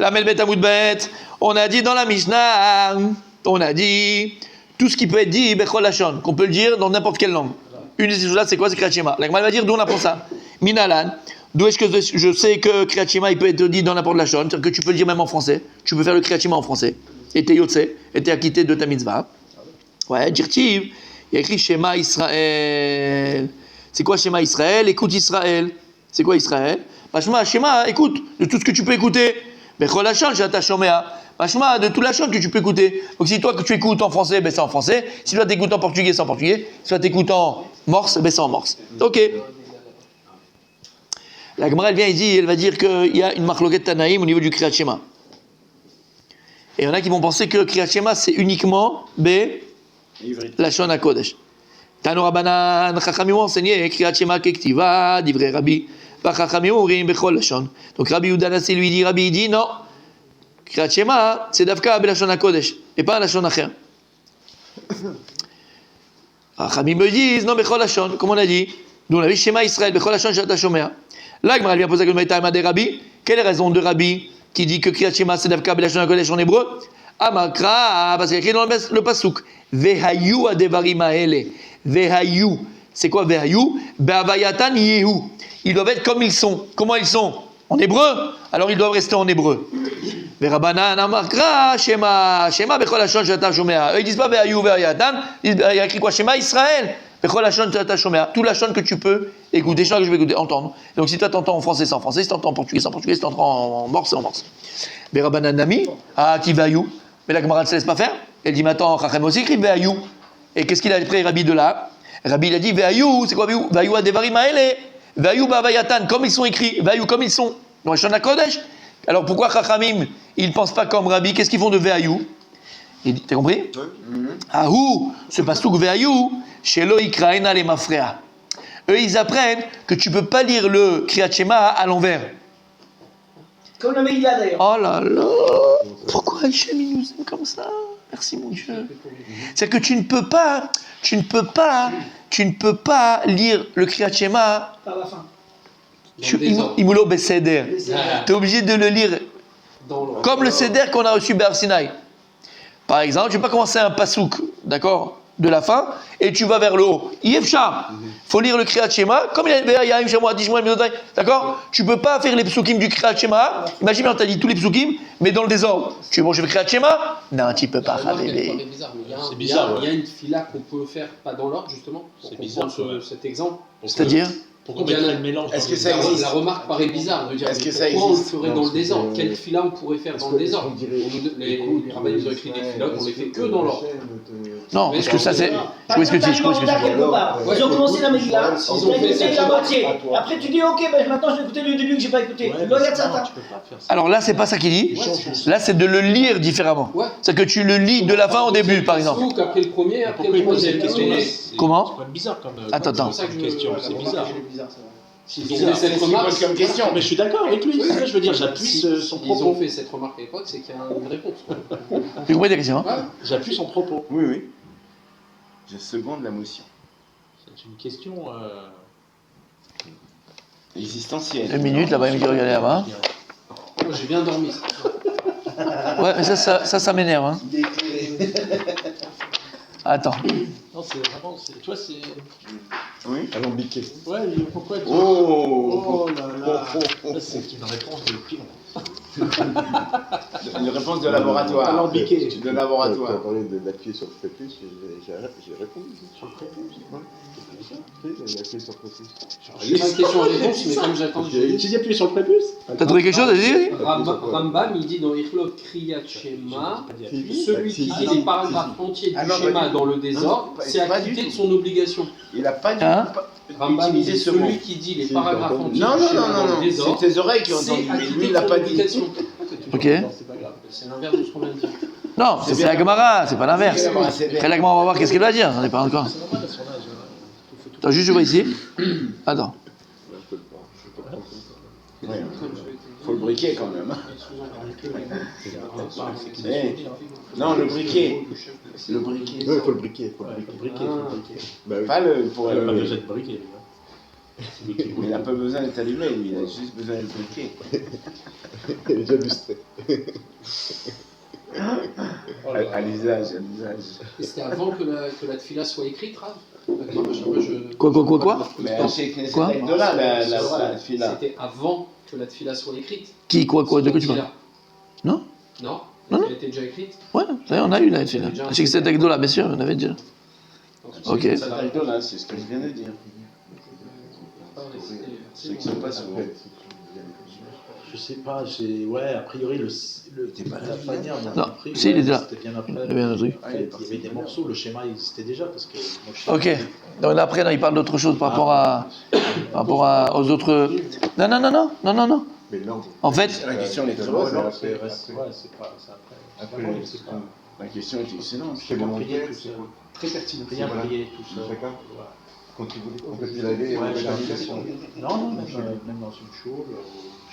La Melbet Amoudbet, on a dit dans la Mishnah, on a dit tout ce qui peut être dit, Bechol Lachon, qu'on peut le dire dans n'importe quelle langue. Une de ces choses-là, c'est quoi? C'est Kriyat Shema. La Gemara va dire d'où on apprend ça. Minalan, d'où est-ce que je sais que Kriyat Shema, il peut être dit dans n'importe Lachon, c'est-à-dire que tu peux le dire même en français. Tu peux faire le Kriyat Shema en français. Et t'es Yotze, et t'es acquitté de ta mitzvah. Ouais, Dirtiv, il y a écrit Shema Israël. C'est quoi Shema Israël? Écoute Israël. C'est quoi Israël? Mashma, Shema, écoute, de tout ce que tu peux écouter. Bechol Lachon, j'attends Shomea. Mashma, de tout Lachon que tu peux écouter. Donc si toi que tu écoutes en français, ben c'est en français. Si toi t'écoutes en portugais, c'est en portugais. Si toi t'écoutes en morse, ben c'est en morse. Ok. La Gemara, elle va dire qu'il y a une marloquet Tanaïm au niveau du Kriyat Shema. Et il y en a qui vont penser que Kriyat Shema, c'est uniquement Lachon HaKodesh. Tano Rabbanan, Chachamim ont enseigné Kriyat Shema Kektiva, Divrei Rabbi. Chachamim Urim Bechol Lachon. Donc Rabbi Yehuda Nassi lui dit, Rabbi dit non. Kriyat Shema, c'est Davka Belachon HaKodesh, et pas Lachon Acher. Chachamim me disent, non, Bechol Lachon, comme on a dit. Nous on a vu Shema Israël, Bechol Lachon Shata Shomea. Là, Gemara vient poser la question de Rabbi. Quelle est la raison de Rabbi qui dit que Kriyat Shema, c'est Davka Belachon HaKodesh en hébreu? Amakra, parce qu'il y a écrit dans le pasuk, Vehayu adevarim haele. Vehayu, c'est quoi Vehayu? Be'avayatan yehu. Ils doivent être comme ils sont. Comment ils sont? En hébreu. Alors ils doivent rester en hébreu. Verabanan amakra Shema bechol lachon shata shomea. Ils disent pas Vehayu ve'avayatan. Il y a écrit quoi? Shema Israël. Bechol lachon shata shomea. Tout lachon que tu peux écouter, que je vais écouter, entendre. Donc si toi t'entends en français, c'est en français. Si t'entends en portugais, c'est en portugais. Si t'entends en morse, c'est en morse. Verabanan nami ki Vehayu. Mais la Gemara ne se laisse pas faire. Elle dit maintenant, Chachem aussi écrit Vehayu. Et qu'est-ce qu'il a pris Rabbi de là? Rabbi il a dit Vehayu, c'est quoi Vehayu? Vehayu adevarim haele. Vehayu ba'avayatan, comme ils sont écrits. Vehayu comme ils sont. Dans Lachon HaKodesh. Alors pourquoi Chachamim, ils ne pensent pas comme Rabbi? Qu'est-ce qu'ils font de Vehayu? T'as compris? Ahou, ce pasuk Vehayu, shelo ikraena le mafrea. Eux, ils apprennent que tu ne peux pas lire le Kriyat Shema à l'envers. Comme le Meïla d'ailleurs. Oh là là, pourquoi Hachem il nous aime comme ça? Merci mon Dieu. C'est-à-dire que tu ne peux pas lire le Kriyat Shema Par la fin. Imulo Beseder. Tu es obligé de le lire comme le Seder qu'on a reçu Be'ar Sinaï. Par exemple, tu ne peux pas commencer un pasouk, d'accord, de la fin, et tu vas vers le haut. Yefcha. Faut lire le Kriyat Shema, comme il y a un Shema, 10 mois, d'accord? Tu peux pas faire les psukim du Kriyat Shema. Imagine, on t'a dit tous les psukim, mais dans le désordre. Tu veux manger le Kriyat Shema? Non, tu peux pas. C'est bizarre. Il y a une fila qu'on peut faire pas dans l'ordre, justement. C'est bizarre cet exemple. C'est-à-dire? Pourquoi mettre le mélange? Est-ce que ça existe? La remarque paraît bizarre de dire est-ce que ça pourquoi on le existe? ferait dans le désordre? Quelle fila on pourrait faire dans le désordre? Les rabbins ils ont écrit des filas qu'on les fait que dans l'ordre. Non, parce que ça c'est. Je vois ce que tu dis. Ils ont commencé la Meïla, ils ont fait la moitié. Après tu dis ok, maintenant je vais écouter du début que j'ai pas écouté. Alors là, c'est pas ça qu'il dit. Là, c'est de le lire différemment. C'est que tu le lis de la fin au début, par exemple. Après le premier, après le troisième. Comment? C'est bizarre comme Attends. question, c'est bizarre. S'ils ont fait cette remarque comme question. Mais je suis d'accord avec lui, c'est ça je veux dire, j'appuie son propos. Ils ont fait cette remarque à l'époque, c'est qu'il y a une réponse. Tu comprends ta question? J'appuie son propos. Oui, oui. Je seconde la motion. C'est une question Existentielle. 2 minutes, là-bas, il me dit regardez là-bas. Moi j'ai bien dormi. Ouais, mais ça m'énerve. Hein. Attends. Non, c'est vraiment, tu vois, c'est... Oui. Alambiqué. Ouais, pourquoi tu... Oh là là. C'est une réponse de pilon. Une réponse de laboratoire. Alambiqué. De laboratoire. Tu as parlé d'appuyer sur le prépuce, j'ai répondu. Sur le prépuce. Oui, j'ai appuyé sur le prépuce. J'ai pas de question à réponse, mais comme j'attends, Tu dis appuyer sur le prépuce? T'as trouvé quelque chose à dire? Rambam, il dit dans Ichlot Kriyat Shema, celui qui dit les paragraphes entiers du schéma dans le désordre, c'est acquitté de son obligation. Il n'a pas du Hein? tout Rambam, il utilisé dit ce mot. celui qui dit les paragraphes entiers Non, du non, schéma non, dans non, le non. désordre, C'est tes oreilles qui ont c'est entendu, mais acquitté lui, il de l'a son pas dit. obligation. Ok. C'est pas grave, c'est l'inverse de ce qu'on vient de dire. Non, c'est la Gemara, c'est pas l'inverse. Après la Gemara, on va voir qu'est-ce qu'elle va dire. On n'est pas encore. Attends, juste je vois ici. Attends. Ouais. Faut le briquet quand même. Non, le briquet. Le briquet. Oui, il faut le briquer. Briquet. Bah oui. Pas le pour Pas le. besoin de briquet. Mais il n'a pas besoin d'être allumé, lui, il a juste besoin d'être bloqué. Il est déjà lustré. À l'usage, à l'usage. Et c'était avant que la tefila soit écrite, Rav? Quoi Mais chez Knesset Quoi Agdola, la fila. C'était avant que la tefila soit écrite. Qui, quoi, de quoi tu parles? Non. Non. Non. Elle était déjà écrite. Ouais, ça y est, on a eu la fila. Je sais que c'était avec Dola, bien sûr, on avait déjà. Ok. Knesset Agdola, c'est ce que je viens de dire. Ceux qui sont pas sur Je sais pas, ouais, a priori, t'es pas la Fania, on a Non, compris. si, il était là. C'était bien après. Il y avait un truc. Il y avait des morceaux, le schéma existait déjà parce que. Moi, Ok. Donc là, après, il parle d'autre chose par rapport aux autres. Non. Mais l'ordre. En fait, La question est C'est trop vrai, bonne. c'est Ouais, après. c'est pas. C'est Après, après. c'est pas. La question est excellente. C'est mon prier père, tout c'est seul. très pertinent. Rien Voilà. prier tout seul. Chacun. Ouais. Quand tu voulais compléter la vie, Ouais, la j'ai méditation. Non, même dans une choule,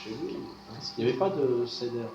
chez lui, il n'y avait pas de céder.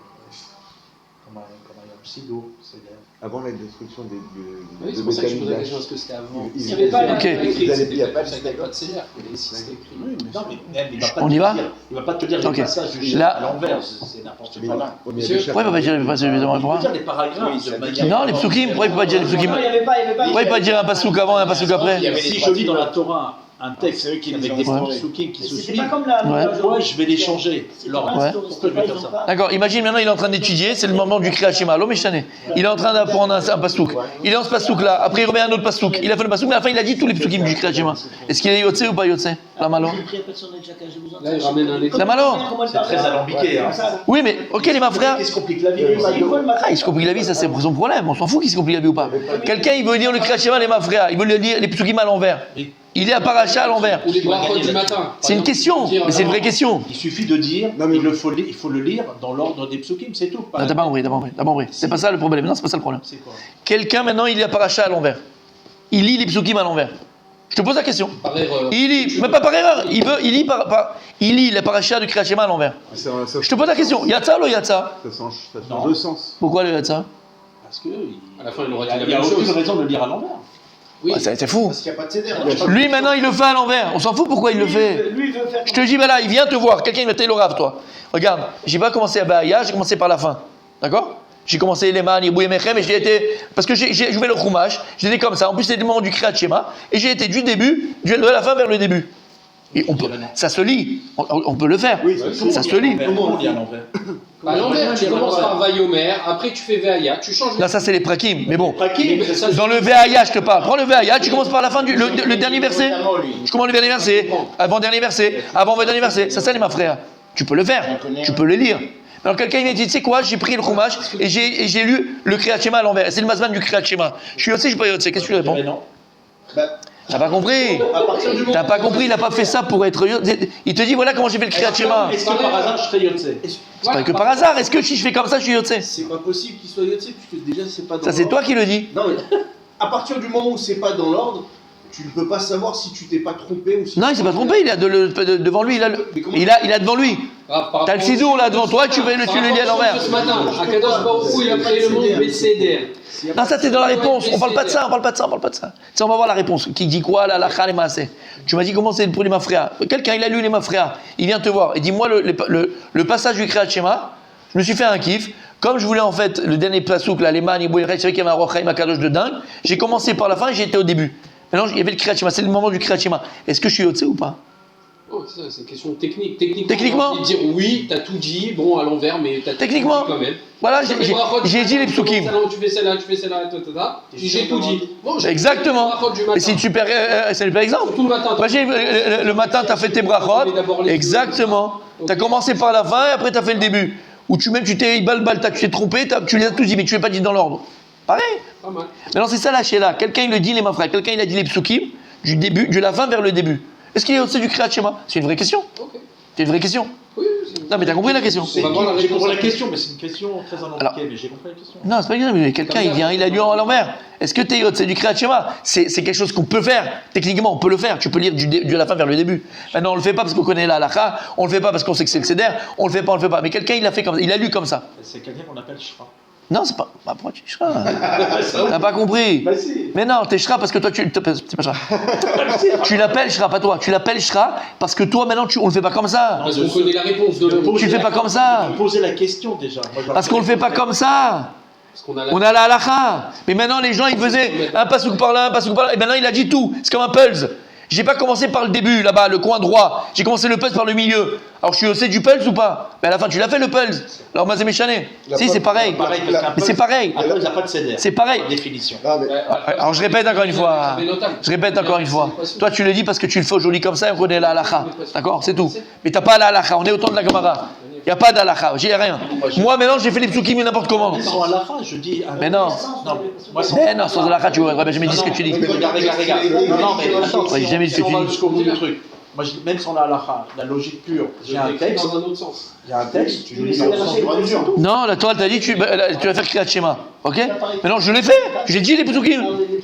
Comme un pseudo céder. Avant la destruction Oui, de c'est pour ça que je posais la question, Bethany, est-ce que c'était avant? ils- Il y avait pas la- Ok. Ils allaient il n'y a pas de Ça n'avait pas de CDR, mais si c'était écrit. Non, mais même, il va pas On te y va dire, il va pas te dire les Ok. passages du schéma Là- à l'envers, c'est n'importe Mais quoi. là, ouais, mais il y a Monsieur, des pourquoi il ne peut pas dire les passages évidemment Il peut dire les paragraphes de manière. Non, les psukim, pourquoi il ne peut pas dire les psukim? Non, il n'y avait pas. Pourquoi il ne peut pas dire un pasouk avant et un pasouk Il y après? avait Si les je lis dans la trois Torah un texte C'est eux qui avec les ont des instaurés. psukim qui se C'était suivent, pas comme la. Ouais. pourquoi je vais les changer l'ordre? Ouais. Pourquoi je vais faire ça? D'accord, imagine maintenant il est en train d'étudier, c'est le moment du Kriyat Shema, l'homme est chané. Il est en train d'apprendre un pasouk. Il est dans ce pasouk là, après il remet un autre pasouk. Il a fait le pasouk, mais à la fin il a dit tous les pasukim du Kriyat Shema. Est-ce qu'il est yotse ou pas yotse? La malo? Là, il ramène un exemple. La malo? C'est très alambiqué. Hein. Oui, mais ok, les ma frères. Qu'est-ce qu'on complique la vie? Ah, il se complique la vie, ça c'est son problème. On s'en fout qu'il se complique la vie ou pas. Quelqu'un il veut lire le Kriyat Shema, les ma frères, il veut le lire les pasukim à l'envers. Il est à paracha à l'envers. Ou les brachot du matin. C'est une question, mais c'est une vraie question. Il suffit de dire, Non, mais- il faut le lire dans l'ordre des psukim, c'est tout. Non, t'as pas compris. C'est pas ça le problème. Non, c'est pas ça le problème. C'est quoi? Quelqu'un maintenant il est à paracha à l'envers. Il lit les pasukim à l'envers. Je te pose la question. Par erreur. Il lit, mais pas par erreur, il lit la paracha du Kriyat Shema à l'envers. Je te pose la question, Yatsa ou Yatsa? Ça change Non. deux sens. Pourquoi le Yatsa? Parce que À la fin, il aurait il dit n'y la a même aucune chose. raison de le lire à l'envers. Oui. Ah, c'est fou. Parce qu'il n'y a pas de CDR. Lui maintenant il le fait à l'envers. On s'en fout pourquoi il le fait. Lui, il veut faire. Je te dis, ben là, il vient te voir. Quelqu'un il va t'élorav, toi. Regarde, j'ai pas commencé à Bahia, j'ai commencé par la fin. D'accord? J'ai commencé les man, Yibou et Mechem, et j'ai été. Parce que j'ai joué le Chumash, j'étais comme ça. En plus, c'était le moment du Kriyat Shema, et j'ai été du début, de la fin vers le début. Et on peut, ça se lit, on peut le faire. Oui, ça se lit. Comment on lit à l'envers? À l'envers, tu commences par Vayomer, après tu fais Veaya, tu changes. Là, ça c'est les prakim, mais bon. Mais ça, Dans le Veaya, je te parle. Prends le Veaya, tu commences par la fin le dernier verset. Je commence le dernier verset, avant-dernier verset, avant-dernier verset. Ça, c'est ma frère. Tu peux le faire, tu peux le lire. Alors quelqu'un il m'a dit, tu sais quoi, j'ai pris le Chumash et j'ai lu le Kriyat Shema à l'envers. C'est le masman du Kriyat Shema. Je suis Yotse, je suis pas Yotse. Qu'est-ce que tu réponds? Non. T'as pas compris? T'as pas compris, il a pas fait ça pour être Yotse. Il te dit, voilà comment j'ai fait le Kriyat Shema. Est-ce que par hasard je serais Yotse? C'est pas que par hasard. Est-ce que si je fais comme ça, je suis Yotse? C'est pas possible qu'il soit Yotse, puisque déjà c'est pas dans Ça c'est l'ordre. toi qui le dis. Non mais, à partir du moment où c'est pas dans l'ordre, tu ne peux pas savoir si tu t'es pas trompé ou si... Non, il s'est pas trompé, il a devant lui, il a devant lui. T'as le sidour là devant toi, tu le lis à l'envers. Ce matin, à Kadosh Baruch Hu, il a créé le monde BCDR. Non, ça c'est dans la réponse, on parle pas de ça. Tu sais, on va voir la réponse. Qui dit quoi là, la khale maaseh. Tu m'as dit comment c'est pour les mafréas. Quelqu'un il a lu les mafréas, il vient te voir et dit moi le passage du Kriyat Shema, je me suis fait un kiff. Comme je voulais en fait le dernier pasouk, là, les man, c'est vrai qu'il y avait un rochaim akadosh de dingue. J'ai commencé par la fin et j'ai été au début. Maintenant il y avait le Kriyat Shema, c'est le moment du Kriyat Shema. Est-ce que je suis Yotse ou pas? Oh, c'est une question technique. Techniquement on va dire oui, t'as tout dit, bon à l'envers, mais t'as tout Techniquement. dit quand même. Voilà, j'ai dit les psukim. Tu fais celle-là, j'ai tout dit. Bon, Exactement. Et c'est un super exemple. Tout le matin. Imagine, le matin, tu as fait tes brachot. Exactement. Tu as commencé par la fin et après tu as fait le début. Ou tu t'es trompé, tu les as tous dit, mais tu ne les as pas dit dans l'ordre. Pareil. Pas mal. Maintenant, c'est ça la Sheila. Quelqu'un il le dit, les mafrères. Quelqu'un il a dit les psukim, de la fin vers le début. Est-ce qu'il est au-dessus du Kriyat Shema? C'est une vraie question. Ok. C'est une vraie question. Oui, Non, mais t'as compris la question? On va voir la J'ai réponse. compris la question, mais c'est une question très Alors- alambiquée, mais j'ai compris la question. Non, c'est pas grave, mais quelqu'un il vient, il a lu à l'envers. Est-ce que t'es Yotse, c'est du Kriyat Shema? C'est quelque chose qu'on peut faire. Techniquement, on peut le faire. Tu peux lire de la fin vers le début. Maintenant, on le fait pas parce qu'on connaît la halakha, on le fait pas parce qu'on sait que c'est le Seder, on le fait pas. Mais quelqu'un il a fait comme ça, il a lu comme ça. C'est quelqu'un qu'on appelle Shra. Non, c'est pas. Bah, pourquoi tu Shra? T'as pas compris. Bah si. Mais non, t'es Shra parce que toi, c'est pas Shra. Tu l'appelles Shra, pas toi. Tu l'appelles Shra parce que toi, maintenant, on le fait pas comme ça. Parce qu'on connaît la réponse de l'homme. Tu le fais pas comme ça. Poser la question déjà. Moi, je Parce qu'on le fait pas comme ça. Parce qu'on a On a la halakha. Mais maintenant, les gens, ils faisaient un pasouk par là, un pasouk par là. Et maintenant, il a dit tout. C'est comme un pulse. J'ai pas commencé par le début, là-bas, le coin droit. J'ai commencé le pulse par le milieu. Alors, je suis haussé du pulse ou pas? Mais à la fin, tu l'as fait le pulse. Alors, moi, c'est méchané. Si, c'est pareil. Mais c'est pareil. Après, il n'y a pas de CDR. C'est pareil. Par définition. Non, mais Alors, je répète encore une fois. Je répète encore une fois. Toi, tu le dis parce que tu le fais aujourd'hui comme ça et on connaît la halakha. D'accord? C'est tout. Mais t'as pas la halakha. On est au temps de la Gemara. Il n'y a pas d'halakha. J'ai rien. Moi, maintenant, j'ai fait les psukim n'importe comment. Sans à la fin, je dis. Mais non. Non, moi, sans. Mais non, sans halakha, tu vois. Jamais dit ce que tu dis. Regarde. Non, mais attends, Ouais, j'ai jamais dit ce que si on tu va dis. jusqu'au bout du truc. Moi, je dis, même sans la halakha, la logique pure, j'ai un texte, dans un autre sens. il y a un texte, tu le lis dans le sens du mesure. Non, la Torah t'a dit tu vas faire Kriyat Shema. Ok? Mais non, je l'ai fait. J'ai dit les psukim.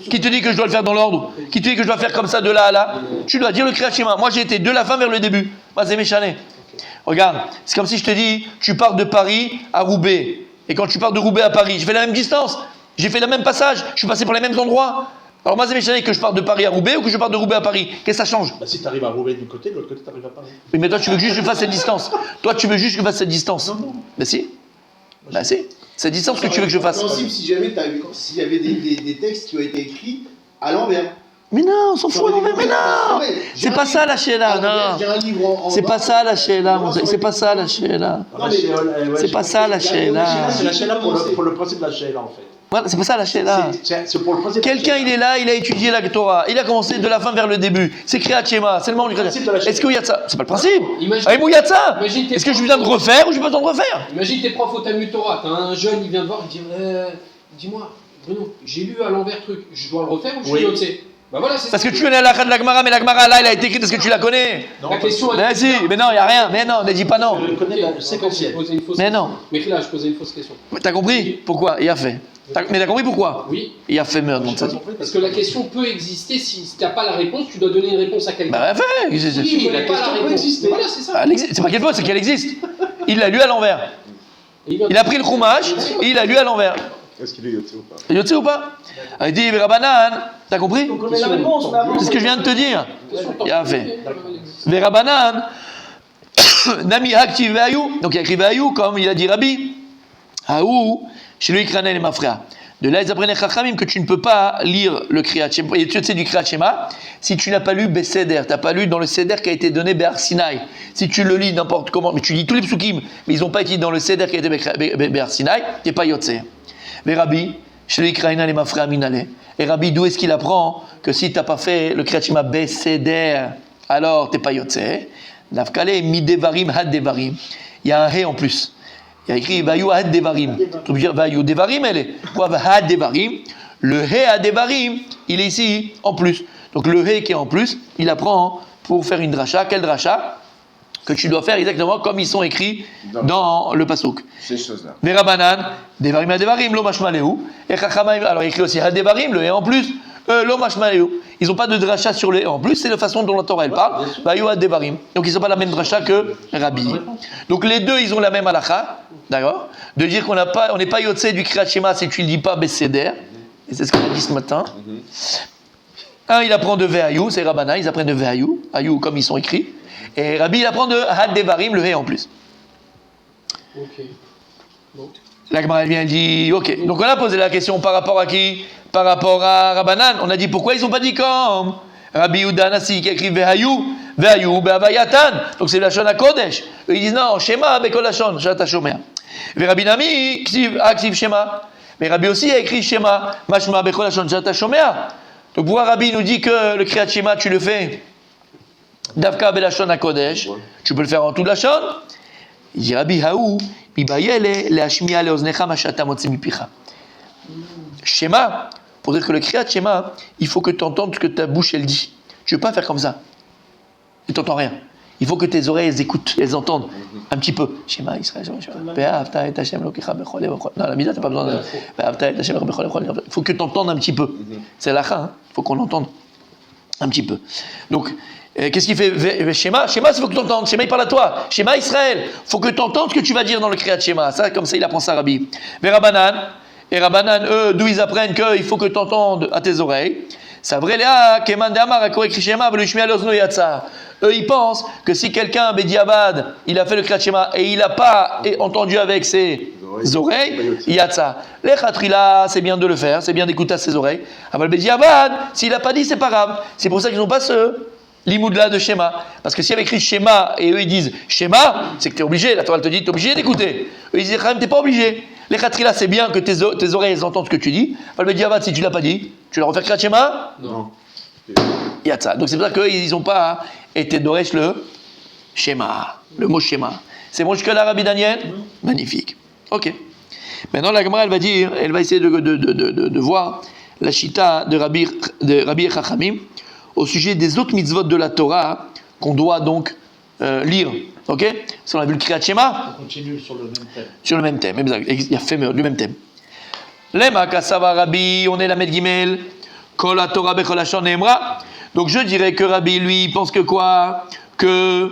Qui te dit que je dois le faire dans l'ordre? Qui te dit que je dois faire comme ça de là à là? Tu dois dire le Kriyat Shema. Moi, j'ai été de la fin vers le début. Moi, c'est méchané. Regarde, c'est comme si je te dis, tu pars de Paris à Roubaix. Et quand tu pars de Roubaix à Paris, j'ai fait la même distance. J'ai fait le même passage. Je suis passé par les mêmes endroits. Alors moi, c'est méchané que je parte de Paris à Roubaix ou que je parte de Roubaix à Paris. Qu'est-ce que ça change? Bah, si tu arrives à Roubaix d'un côté, de l'autre côté, tu arrives à Paris. Oui, mais toi, tu veux juste que je fasse cette distance. Toi, tu veux juste que je fasse cette distance. Non. Ben si. Ben si. Cette distance que tu veux que je fasse. C'est compréhensible si jamais s'il y avait des textes qui ont été écrits à l'envers. Mais non, on s'en fout, non, mais non. C'est pas ça la Sheila, non. J'ai un livre en C'est pas ça la Sheila, mon Dieu. C'est pas ça la Sheila. C'est pas ça la Sheila. C'est la Sheila pour le principe de la Sheila, en fait. Voilà, c'est pas ça la Sheila. C'est pour le principe. Quelqu'un, il est là, il a étudié la Torah, il a commencé de la fin vers le début. C'est Kriyat Shema, c'est le moment du Kriyat Shema. Est-ce qu'il y a de ça? C'est pas le principe. Ah, mais il y a de ça. Est-ce que je viens de refaire ou je n'ai pas besoin de refaire? Imagine t'es prof au Talmud Torah, t'as un jeune, il vient te voir, il dit dis-moi, Bruno, j'ai lu à l'envers truc, je dois le refaire ou je suis au-dessus? Bah voilà, c'est Parce ça. que tu connais la de la Gemara, mais la Gemara là, elle a été écrite parce que tu la connais. La question Mais si, mais non, il n'y a rien. Mais non, ne dis pas non. Je connais la En fait, j'ai séquentielle. posé une fausse Mais question. non. Mais là, je posais une fausse question. T'as compris pourquoi? Il a fait. Mais t'as compris pourquoi? Oui, Il a fait meurtre. Donc ça. parce que la question peut exister si t'as pas la réponse, tu dois donner une réponse à quelqu'un. Bah, fait. Oui, il n'a pas la question peut réponse. exister. Voilà, c'est ça. C'est pas qu'elle peut, c'est qu'elle existe. Il l'a lu à l'envers. Et vient Il a pris le Chumash et il l'a lu à l'envers. est-ce qu'il est yotze ou pas? Yotze ou pas? Il dit Verabanan. T'as compris? Donc on a la réponse, on avance. C'est ce que je viens de te dire. Question Il a fait. elle existe. Verabanan. Nami Hakti Veayou. Donc il a écrit Veayou, comme il a dit Rabbi. Aou, chez lui, Kranel et Mafra. De là, ils apprennent les Chachamim que tu ne peux pas lire le Kriyat Shema. Et tu sais du Kriyat Shema si tu n'as pas lu Beseder. Tu n'as pas lu dans le Seder qui a été donné Be'ar Sinai. Si tu le lis n'importe comment, mais tu lis tous les psukim, mais ils n'ont pas été dans le Seder qui a été Be'ar Sinai, tu n'es pas Yotze. Mais Rabbi, chez lui, Kranel et Mafra Minale. Et Rabbi, d'où est-ce qu'il apprend que si tu n'as pas fait le Kriyat Shema Beseder, alors tu n'es pas Yotze? Nafkale Midevarim Had Devarim. Il y a un He en plus. Il y a écrit Vayu Had Devarim. Tu veux dire Vayu Devarim, elle est. Quoi Had Devarim? Le He Had Devarim, il est ici en plus. Donc le He qui est en plus, il apprend pour faire une dracha. Quelle dracha? Que tu dois faire exactement comme ils sont écrits dans le pasuk. Ces choses-là. Verabanan, Devarim Had Devarim, Lo Mashmaleu. Et Chachamim, alors il écrit aussi Had Devarim, le He en plus. Lo Mashmaleu. Ils n'ont pas de dracha sur le He en plus, c'est la façon dont la Torah elle parle. Vayu Had Devarim. Donc ils n'ont pas la même dracha que Rabbi. Donc les deux, ils ont la même halakha. D'accord? De dire qu'on n'est pas yotze du Kriyat Shema si tu ne le dis pas Besséder. Et c'est ce qu'on a dit ce matin. Un, il apprend de Ve'ayou, c'est Rabbana, ils apprennent de Ve'ayou, Ayou comme ils sont écrits. Et Rabbi, il apprend de Had Devarim, le He en plus. Ok. Donc, La Gemara elle vient, elle dit, ok. Donc on a posé la question par rapport à qui? Par rapport à Rabbanan. On a dit pourquoi ils n'ont pas dit comme Rabbi Yehuda Nasi qui a écrit Ve'ayou, Be'avayatan. Donc c'est la Shon HaKodesh. Eux ils disent non, Shema Bekol Hashon, Shata Shomer. Rabbi Nami, Aktiv Shema. Mais Rabbi aussi a écrit Shema, Mashma Bekol Hashon, Shata Shomer. Donc pourquoi Rabbi nous dit que le Kriyat Shema tu le fais Davka Belashon HaKodesh, tu peux le faire en toute la Shon. Il dit Rabbi Haou, Mibayele, Leashmiya Leoznecha Mashata Motzi Mipicha. Shema, pour dire que le Kriyat Shema, il faut que tu entendes ce que ta bouche elle dit. Tu ne veux pas faire comme ça. Et tu n'entends rien. Il faut que tes oreilles elles écoutent, elles entendent un petit peu. Shema Israël, Shema. Be'avta et Hashem lokecha bechol levachol. Non, la mida, t'as pas besoin de. Be'avta et Hashem lokecha bechol levachol. Il faut que tu entendes un petit peu. C'est la fin, il faut qu'on entende un petit peu. Donc, Qu'est-ce qu'il fait Shema, il faut que tu entendes. Shema, il parle à toi. Shema Israël, il faut que tu entendes ce que tu vas dire dans le Kriyat Shema. Ça, comme ça, il apprend ça, Rabbi. Mais Rabbanan, eux, d'où ils apprennent qu'il faut que tu entendes à tes oreilles. Eux, ils pensent que si quelqu'un, Bediavad, il a fait le Kriyat Shema et il n'a pas entendu avec ses oreilles, Yatsa. Les Khatrila, c'est bien de le faire, c'est bien d'écouter à ses oreilles. Aval Bediavad, s'il n'a pas dit, c'est pas grave. C'est pour ça qu'ils n'ont pas ce l'imoudla de Shema. Parce que s'il y avait écrit Shema et eux ils disent Shema, c'est que tu es obligé. La Torah te dit, tu es obligé d'écouter. Eux ils disent, tu n'es pas obligé. Les Khatrila, c'est bien que tes oreilles entendent ce que tu dis. Aval Bediavad, si tu ne l'as pas dit, tu leur refais Kriyat Shema? Non. Yatsa. Donc c'est pour ça qu'ils n'ont pas été Doresh le Shema, le mot Shema. C'est bon jusqu'à là, Rabbi Daniel? Magnifique. Ok. Maintenant, la Gemara, elle va essayer de voir la Shita de Rabbi Chachamim au sujet des autres mitzvot de la Torah qu'on doit donc lire. Ok? Si on a vu le Kriyat Shema, On continue sur le même thème. sur le même thème. Il y a fait du même thème. Lema Kasava Rabbi, on est la Med Gimel. Kol Torah Bechol Lashon Neemra. Donc je dirais que Rabbi, lui, pense que quoi? Que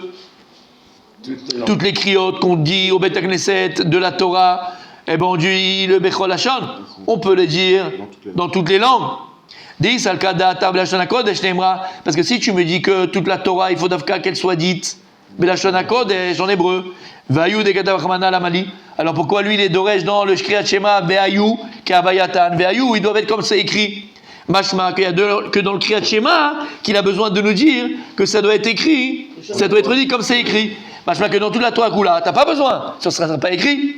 toutes les criottes qu'on dit au Bet Knesset de la Torah, eh ben on dit le Bechol Lashon, on peut le dire dans toutes les langues. Dis Salkada Tar Belashon HaKodesh Neemra. Parce que si tu me dis que toute la Torah, il faut d'Afka qu'elle soit dite Belashon HaKodesh en hébreu, Vayu de Katav Ramana Lamali. Alors pourquoi lui il est Doresh dans le Kriyat Shema Veayu Kavayatan Veayu, ils doivent être comme c'est écrit. Mashma, que dans le Kriyat Shema, qu'il a besoin de nous dire que ça doit être écrit, ça doit être dit comme c'est écrit. Mashma, que dans toute la Torah Kula, t'as pas besoin, ça ne sera pas écrit.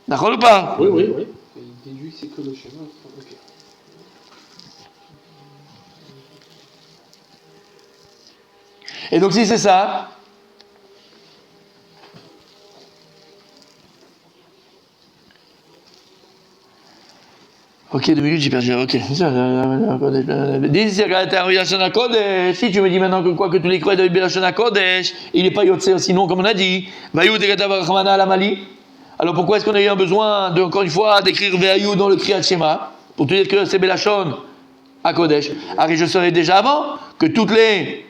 D'accord ou pas? Oui. Il déduit que c'est que le schéma. Ok. Et donc si c'est ça, ok, 2 minutes, j'ai perdu. Ok. Si tu me dis maintenant que quoi que tous les croix de Belashon HaKodesh, il n'est pas Yotzer, sinon, comme on a dit, alors pourquoi est-ce qu'on a eu un besoin, encore une fois, d'écrire Ve'ayu dans le Kriyat Shema, pour te dire que c'est Belashon HaKodesh? Alors je savais déjà avant que toutes les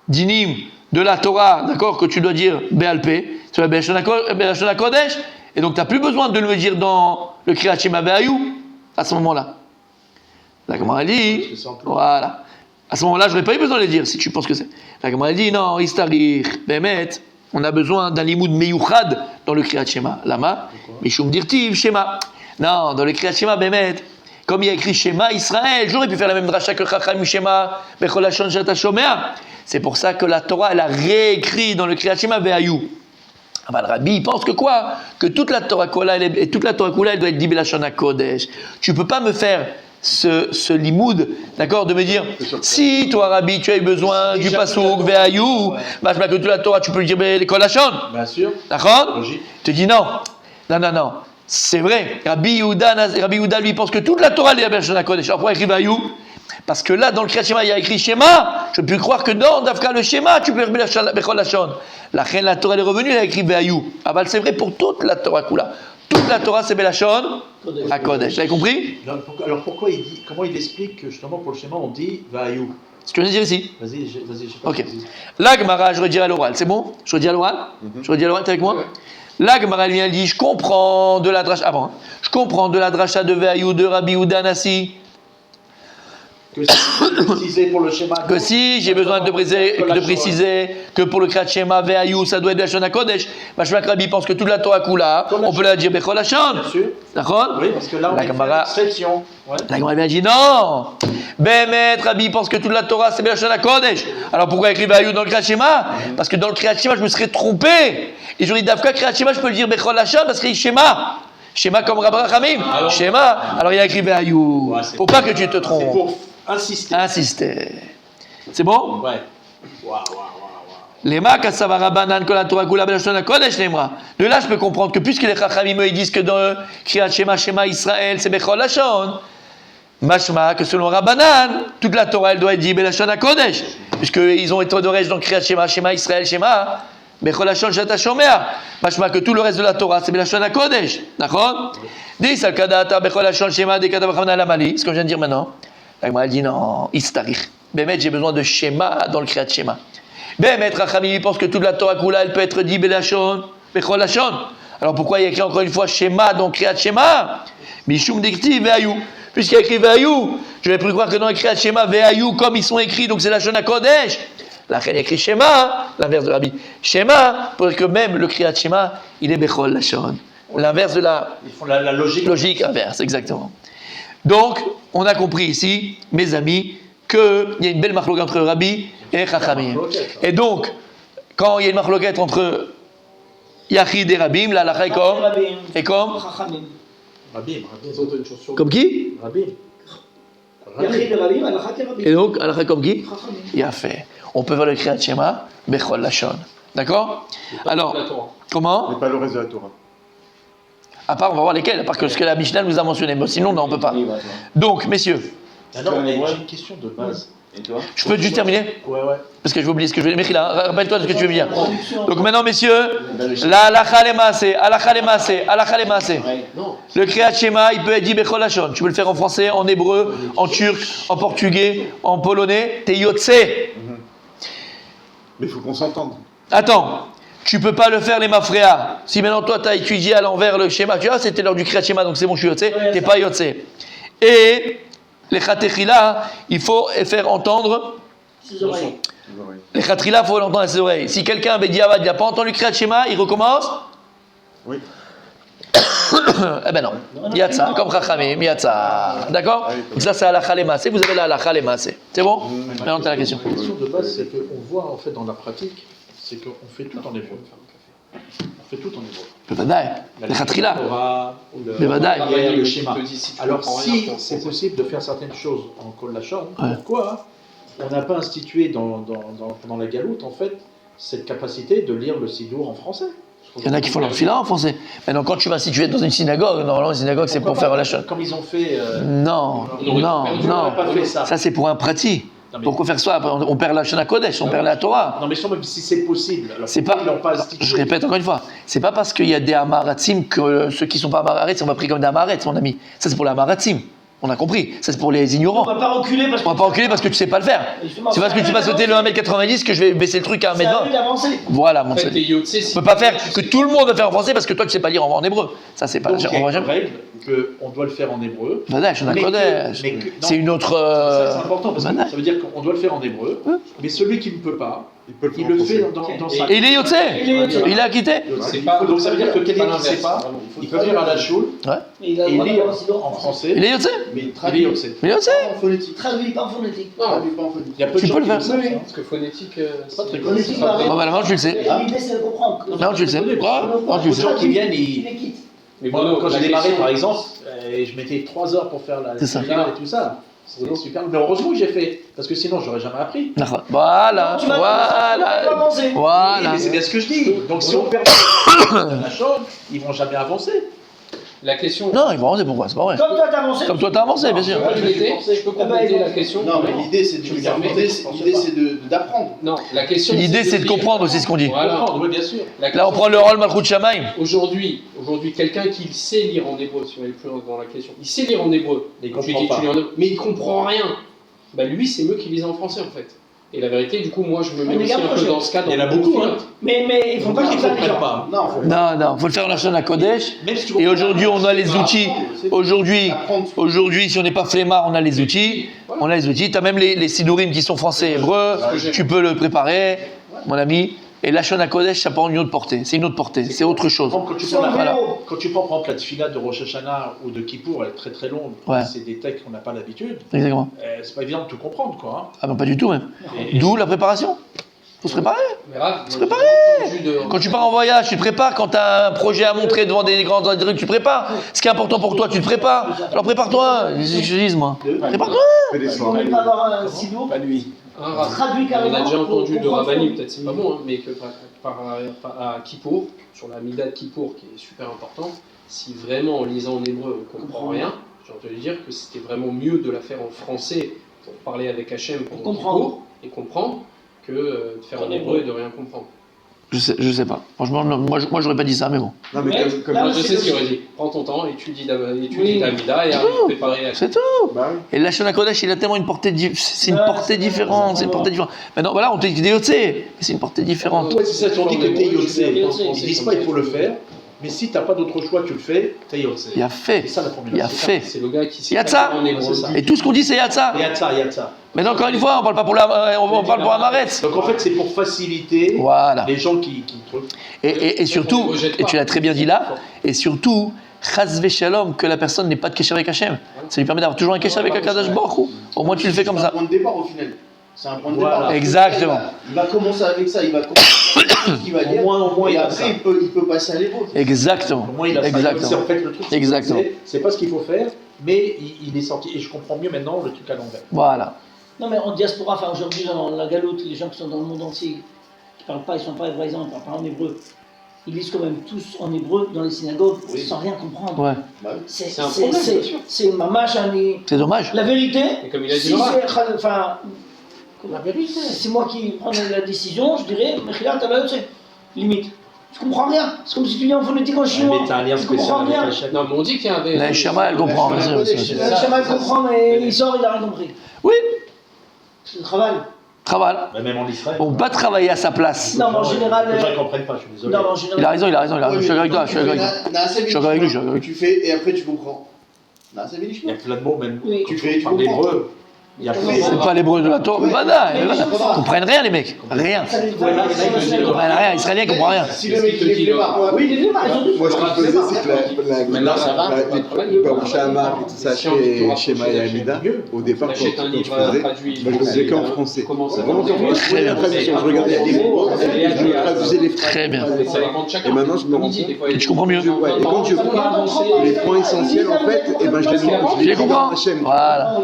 dinim de la Torah, d'accord, que tu dois dire Be'alpé, sur la Belashon HaKodesh, et donc tu n'as plus besoin de le dire dans le Kriyat Shema Ve'ayu. À ce moment-là, la Gemara dit, voilà. À ce moment-là, je n'aurais pas eu besoin de le dire, si tu penses que c'est. La Gemara dit, non, Istarir, Bemet, on a besoin d'un limoud meyouchad dans le Kriyat Shema. Lama, Mishum Dirtiv, Shema. Non, dans le Kriyat Shema, Bemet, comme il y a écrit Shema Israël, j'aurais pu faire la même dracha que Chacham Shema, Bechol Lashon Shata Shomea. C'est pour ça que la Torah, elle a réécrit dans le Kriyat Shema, Ve'ayu. Ah bah, le Rabbi, il pense que quoi? Que toute la Torah Kula, elle doit être dit Belashon HaKodesh. Tu ne peux pas me faire ce limoud, d'accord, de me dire, si toi, Rabbi, tu as eu besoin du Pasuk, Ve'ayu, bah, je vois que toute la Torah, tu peux le dire Bechol Lashon. Bien sûr. D'accord? Logique. Tu dis non. C'est vrai. Rabbi Yehuda, lui, pense que toute la Torah, elle est Belashon HaKodesh. Alors pourquoi écrit Ve'ayu? Parce que là, dans le Kriyat Shema, il y a écrit Shema. Je ne peux croire que dans Dafka le Shema, tu peux dire Bechol Lashon. La reine, la Torah, elle est revenue, elle a écrit Ve'ayu. Ah bah, c'est vrai pour toute la Torah Kula. Toute la Torah, c'est Belashon HaKodesh. Vous avez compris? Alors pourquoi il dit, comment il explique que justement pour le schéma on dit Vayu? Ce que je veux dire ici. Vas-y, je sais pas. Ok. La Gemara, je redis à l'oral. C'est bon? Je redis à l'oral? Je redis à l'oral, t'es avec moi? La Gemara, elle vient, elle dit, je comprends de la dracha. Avant, hein. Je comprends de la dracha de Ve'ayu de Rabbi Yehuda Nassi. Que si préciser pour le schéma. Que si j'ai besoin de préciser que pour le Kriyat Shema Ve'ayu, ça doit être Belashon HaKodesh. Mashma Rabbi pense que toute la Torah Kula, on peut la dire Bechol Lashon. Bien sûr. D'accord? Oui, parce que là on La est Gemara- exception. Ouais. La Gemara vient dit non. Bemet, Rabbi pense que toute la Torah c'est Belashon HaKodesh. Alors pourquoi écrire Ve'ayu dans le Kriyat Shema? Parce que dans le Kriyat Shema je me serais trompé. Et j'aurais dit Dafka Kriyat Shema, je peux le dire Bechol Lashon parce qu'il y a Shema. Shema comme Rabbi Rachamim. Shema. Alors il y a écrit Ve'ayu. Ouais, Faut pas que tu te C'est trompes. pour insister. Insister. C'est bon? Ouais. Waouh. Lema kasava Rabbanan kol haTorah kula belashon hakodesh lemra. De là, je peux comprendre que puisque les Chachamim ils disent que dans le Kriyat Shema, Shema Israël, c'est Bechol Lashon, mashma que selon Rabbanan, toute la Torah elle doit être dit belashon hakodesh, puisqu'ils ont été d'orège dans Kriyat Shema, Shema Israël, Shema Bechol Lashon shata shomea. Mashma que tout le reste de la Torah c'est belashon hakodesh, d'accord? Dis al kadata Bechol Lashon Shema de kadava chamna lamali, ce que je viens de dire maintenant. La Gemara dit non, istarich. Bémet, j'ai besoin de schéma dans le Kriyat Shema. Bémet, Rachamim, il pense que toute la Torah Kula, elle peut être dit Belachon, Bechol Lachon. Alors pourquoi il y a écrit encore une fois schéma dans Kriyat Shema? Mishum Dikti Ve'ayu. Puisqu'il y a écrit Ve'ayu, je vais plus croire que dans le Kriyat Shema, Ve'ayu, comme ils sont écrits, donc c'est la Shona Kodesh. Là, il y a écrit Shema, l'inverse de Rabbi. Shema, pour dire que même le Kriyat Shema, il est Bechol Lachon. L'inverse de la. Ils font la logique. Logique inverse, exactement. Donc, on a compris ici, mes amis, qu'il y a une belle marloquette entre Rabbi et Chachamim. Et donc, quand il y a une marloquette entre Yachid et Rabbim, la halakha est comme Chachamim. Rabim. Ils ont une chose sur Comme qui? Rabim. Yachid et Rabbim, halakha et Rabbim. Et donc, halakha comme qui? Chachamim. Il a fait. On peut voir le Kriyat Shema, Bechol Lachon. D'accord? Alors, la Torah. comment? Mais pas le reste de la Torah. À part, on va voir lesquels, à part que ce que la Mishnah nous a mentionné. Mais sinon, non, on ne peut pas. Oui, voilà. Donc, messieurs, Ah non, mais j'ai une question de base. Et toi? je peux juste terminer? Ouais. Parce que je vais oublier ce que je vais dire. Mechila, rappelle-toi de ce que tu veux me dire. Donc maintenant, messieurs, la halakha le maaseh, halakha le maaseh, halakha le maaseh. Ouais. Non. Le Kriyat Shema, il peut être dit Bechol Lachon. Tu peux le faire en français, en hébreu, en turc, en portugais, en polonais. T'es yotse. Mais il faut qu'on s'entende. Attends, tu peux pas le faire les mafréas. Si maintenant toi tu as étudié à l'envers le schéma, tu vois, c'était l'heure du Kriyat Shema, donc c'est bon, je suis yotse. T'es pas yotse. Et les Chatechila, il faut faire entendre. Ses oreilles. Les Chatechila, il faut l'entendre à ses oreilles. Si quelqu'un, Bediavad, il n'a pas entendu le Kriyat Shema, il recommence. Oui. Eh ben non, Yatsa, comme Chachamim, Yatsa. D'accord? Donc ça c'est halakha le maaseh, vous avez la halakha le maaseh. C'est bon? Maintenant t'as la question. La question de base, c'est qu'on voit en fait dans la pratique, c'est qu'on fait tout en hébreu. On fait tout en hébreu. Bevadaï, les Chatechila. Torah, Bevadaï. le schéma. te dit, si tu Alors comprends si rien, c'est possible de faire certaines choses en Kol Lachon, Ouais. pourquoi on n'a pas institué pendant la galoute en fait cette capacité de lire le Sidour en français? Il y en a qui font leur fila en français. Maintenant, quand tu vas situer dans une synagogue, normalement, une synagogue, c'est pour faire la chose. Comme ils ont fait. Non, on aurait non, perdu, on non. n'aurait pas fait ça. Ça, c'est pour un prati. Non, mais- Pourquoi faire ça? On perd la Shana Kodesh, on perd la Torah. Non mais sans même si c'est possible. Alors C'est pourquoi pas, ils l'ont pas institué? je répète encore une fois, c'est pas parce qu'il y a des Amaratzim que ceux qui sont pas Amaratzim, on va pris comme des Amaretz, mon ami. Ça, c'est pour les Amaratzim. On a compris. Ça, c'est pour les On ignorants. va pas reculer parce que. On va pas reculer parce que tu sais pas le faire. C'est parce que tu vas sauter le 1m90 que je vais baisser le truc à C'est à 1m20. lui d'avancer. Voilà, mon En fait, seul. t'es yotse, On peut pas faire que tout le monde va faire en français parce que toi, tu sais pas lire en hébreu. Ça, c'est pas. Donc il y On a va une jamais. règle qu'on doit le faire en hébreu. Voilà, Shana Mais que- Kodesh. mais que- non. C'est une autre. Ça, c'est important parce que Voilà. ça veut dire qu'on doit le faire en hébreu. Mais celui qui ne peut pas, Il peut le il faire en le fait français. dans sa. Et il est Yotse. Il est Yotse. Il a quitté. C'est Il pas- faut- donc ça veut dire que quelqu'un pas qui ne sait pas, l'inverse, il peut venir à la choule Mais il a et le droit lire d'avoir un sinon en français. Il est Yotse. Mais Il est traduit Yotse. Il est Yotse. en phonétique. Traduit pas en phonétique. Non, Traduit pas en phonétique. Il y a peu de Tu gens peux le qui faire. le savent. Oui, oui. parce que phonétique, pas très c'est- connu. c'est Phonétique, pas- pareil. Bon, bah, maintenant, tu le sais. L'idée, c'est de comprendre. Maintenant, tu le sais. Ouais, maintenant, tu le Beaucoup de sais. gens qui viennent, Tu ils. les quittes. Mais Moi, Bruno, quand la j'ai démarré, question- par exemple, je mettais 3 heures pour faire la C'est ça. fila et tout ça. C'était super. Mais heureusement que j'ai fait, parce que sinon, j'aurais jamais appris. Voilà, Tu vas voilà, avancer. Oui, voilà. mais c'est bien ce que je dis. Donc si on perd la chose, ils vont jamais avancer. La question. Non, ils vont avancer, pourquoi? C'est pas vrai. Comme toi, t'as avancé. Comme toi, t'as avancé, bien sûr. Je peux compléter, je peux compléter la question. Non, mais l'idée, c'est de Tu me permets, l'idée, c'est d'apprendre. Non, la question. L'idée, c'est de dire- comprendre aussi ce qu'on dit. Voilà. Comprendre, oui, bien sûr. La Là, on question, prend le rôle Malchut Shamaim. Aujourd'hui, quelqu'un qui sait lire en hébreu, si on est plus loin dans la question, il sait lire en hébreu, Mais il quand tu comprend dis pas. tu lis en hébreu, mais il comprend rien. Bah lui, c'est mieux qu'il lise en français en fait. Et la vérité, du coup, moi, je me mets Mais aussi un peu regarde, dans ce cas. Il y en a dans le beaucoup, film. hein. Mais il faut pas qu'ils qu'ils prennent les comprennent gens. pas. Non, faut Non, faut le faire en Lachon à Kodesh. Même si tu Et comprends aujourd'hui, pas, on a les outils. Aujourd'hui, si on n'est pas flemmard, on a les outils. On a les outils. Tu as même les sidourim qui sont français et hébreux. Tu peux le préparer, mon ami. Et Lachon à Kodesh, ça prend une autre portée. C'est une autre portée. C'est autre chose. Quand tu Sur prends le la- vélo. quand tu prends par exemple la tefila de Rosh Hashanah ou de Kippour, elle est très très longue. Ouais. C'est des textes qu'on n'a pas l'habitude. Exactement. C'est pas évident de tout comprendre, quoi. Ah, non, pas du tout, même. Et- D'où la préparation. Faut se préparer. Mais Raph, Se moi, préparer. j'ai entendu de- Quand tu pars en voyage, tu te prépares. Quand tu as un projet à montrer devant des grands trucs, tu te prépares. Ce qui est important pour toi, tu te prépares. Alors prépare-toi. C'est ce que je dis, moi. Prépare-toi. Fais des On soirées. ne peut pas avoir un sido. Pas lui. un Raph. Traduit On carrément. a déjà entendu pour de comprendre. Rabbani, peut-être c'est pas bon, hein, mais que à Kippour, sur la Mida de Kippour, qui est super importante, si vraiment en lisant en hébreu on comprend rien, j'ai entendu dire que c'était vraiment mieux de la faire en français pour parler avec Hachem pour Comprendre. Kippour et comprendre que de faire en hébreu et de rien comprendre. Je sais pas. Franchement, non, moi j'aurais pas dit ça, mais bon. Non, mais comme là, Moi, je c'est sais ce qu'il logique. aurait dit. Prends ton temps, étudie Oui. l'Amida et arrive à préparer la C'est tout. bah oui. Et la Shana Kodesh, il a tellement une portée, c'est une Ouais, portée c'est différente, vrai, c'est une portée différente. Maintenant, voilà, on te dit Yotse, mais c'est une portée différente. Ouais, c'est ça, on dit que t'es Yotse. Yotse. Ils disent pas il faut le faire, mais si t'as pas d'autre choix, tu le fais, t'es Yotse. Il a fait, C'est ça la première. il a c'est ça. fait. C'est le gars qui sait Yatsa. pas en hébreu. C'est ça. Et tout ce qu'on dit, c'est Yatsa. Il y a de ça, il y a de ça. Maintenant, encore une fois, on parle pas pour on parle pour Amaretz. Donc en fait, c'est pour faciliter Voilà. les gens qui truquent. Et surtout, On ne rejette et pas. tu l'as très bien dit là, et surtout, Chaz Shalom, que la personne n'ait pas de Kesher avec Hachem. Ça lui permet d'avoir toujours un Kesher avec Akadosh Baruch Hu. Au moins, tu le fais comme C'est un ça. point de départ au final. C'est un point de Voilà. départ. Exactement. Il va commencer avec ça, il va commencer avec ce qu'il va dire. Au moins, et il a après, ça. il peut passer à l'hébreu. Exactement. Au moins, il a ça. Exactement. C'est en fait le truc. Exactement. C'est pas ce qu'il faut faire, mais il est sorti. Et je comprends mieux maintenant le truc à l'envers. Voilà. Non, mais en diaspora, enfin aujourd'hui, dans la galoute, les gens qui sont dans le monde entier, qui parlent pas, ils sont pas hébraïsants, ils parlent pas en hébreu, ils lisent quand même tous en hébreu dans les synagogues, sans rien comprendre. Ouais. C'est un problème, bien sûr. C'est ma mâche, C'est dommage. la vérité, Et comme il a dit si Laura. c'est, enfin, la vérité, c'est moi qui prends la décision, je dirais, Mechila, t'as la limite. Je comprends rien. C'est comme si tu dis en phonétique en chinois. Mais t'as un lien je spécial comprends avec rien. Hachem. Non, mais on dit qu'il y a un La Shama, elle comprend. La bien sûr, Shama, bien sûr. Le chemin comprend, mais il sort, il a rien compris. Oui, C'est le travail. travail. Bah, même en Israël. On va travailler à sa place. Non, mais en général. Les gens ne comprennent pas, je suis désolé. Non, mais en Il a général. raison, il a raison, il a raison. Je suis avec toi, je suis avec toi. Je suis avec lui, je suis avec lui. Tu fais et après tu comprends. Non, c'est Il y a plein de mots, même. Oui. Tu fais- fais tu par comprends. l'hébreu. Il y a plein de C'est mots. pas l'hébreu de la Torah. Ouais. Voilà, Mais les gens ils savent. comprennent rien, les mecs. Rien. Ça les Ouais, Ils comprennent rien. Israélien comprend rien. Si le mec il est flemmard, Oui, les femmes, elles ont tous. Moi, ce que je faisais, c'est que Maintenant, ça va, pas de problème. Baroucha Amar et tout ça, chez Maya Amida, au départ, quand T'achètes un je livre faisais, traduit. bah, je le faisais qu'en français. Comment ça Vraiment qu'en français. Je prenais la traduction, je regardais les mots, je me traduisais les phrases. Très bien. Ça dépend de chacun. Et maintenant, je me rends Midi, des fois, il y a Je comprends mieux. Ouais, et quand je prends les points essentiels, en fait, et ben, Je les comprends. Voilà.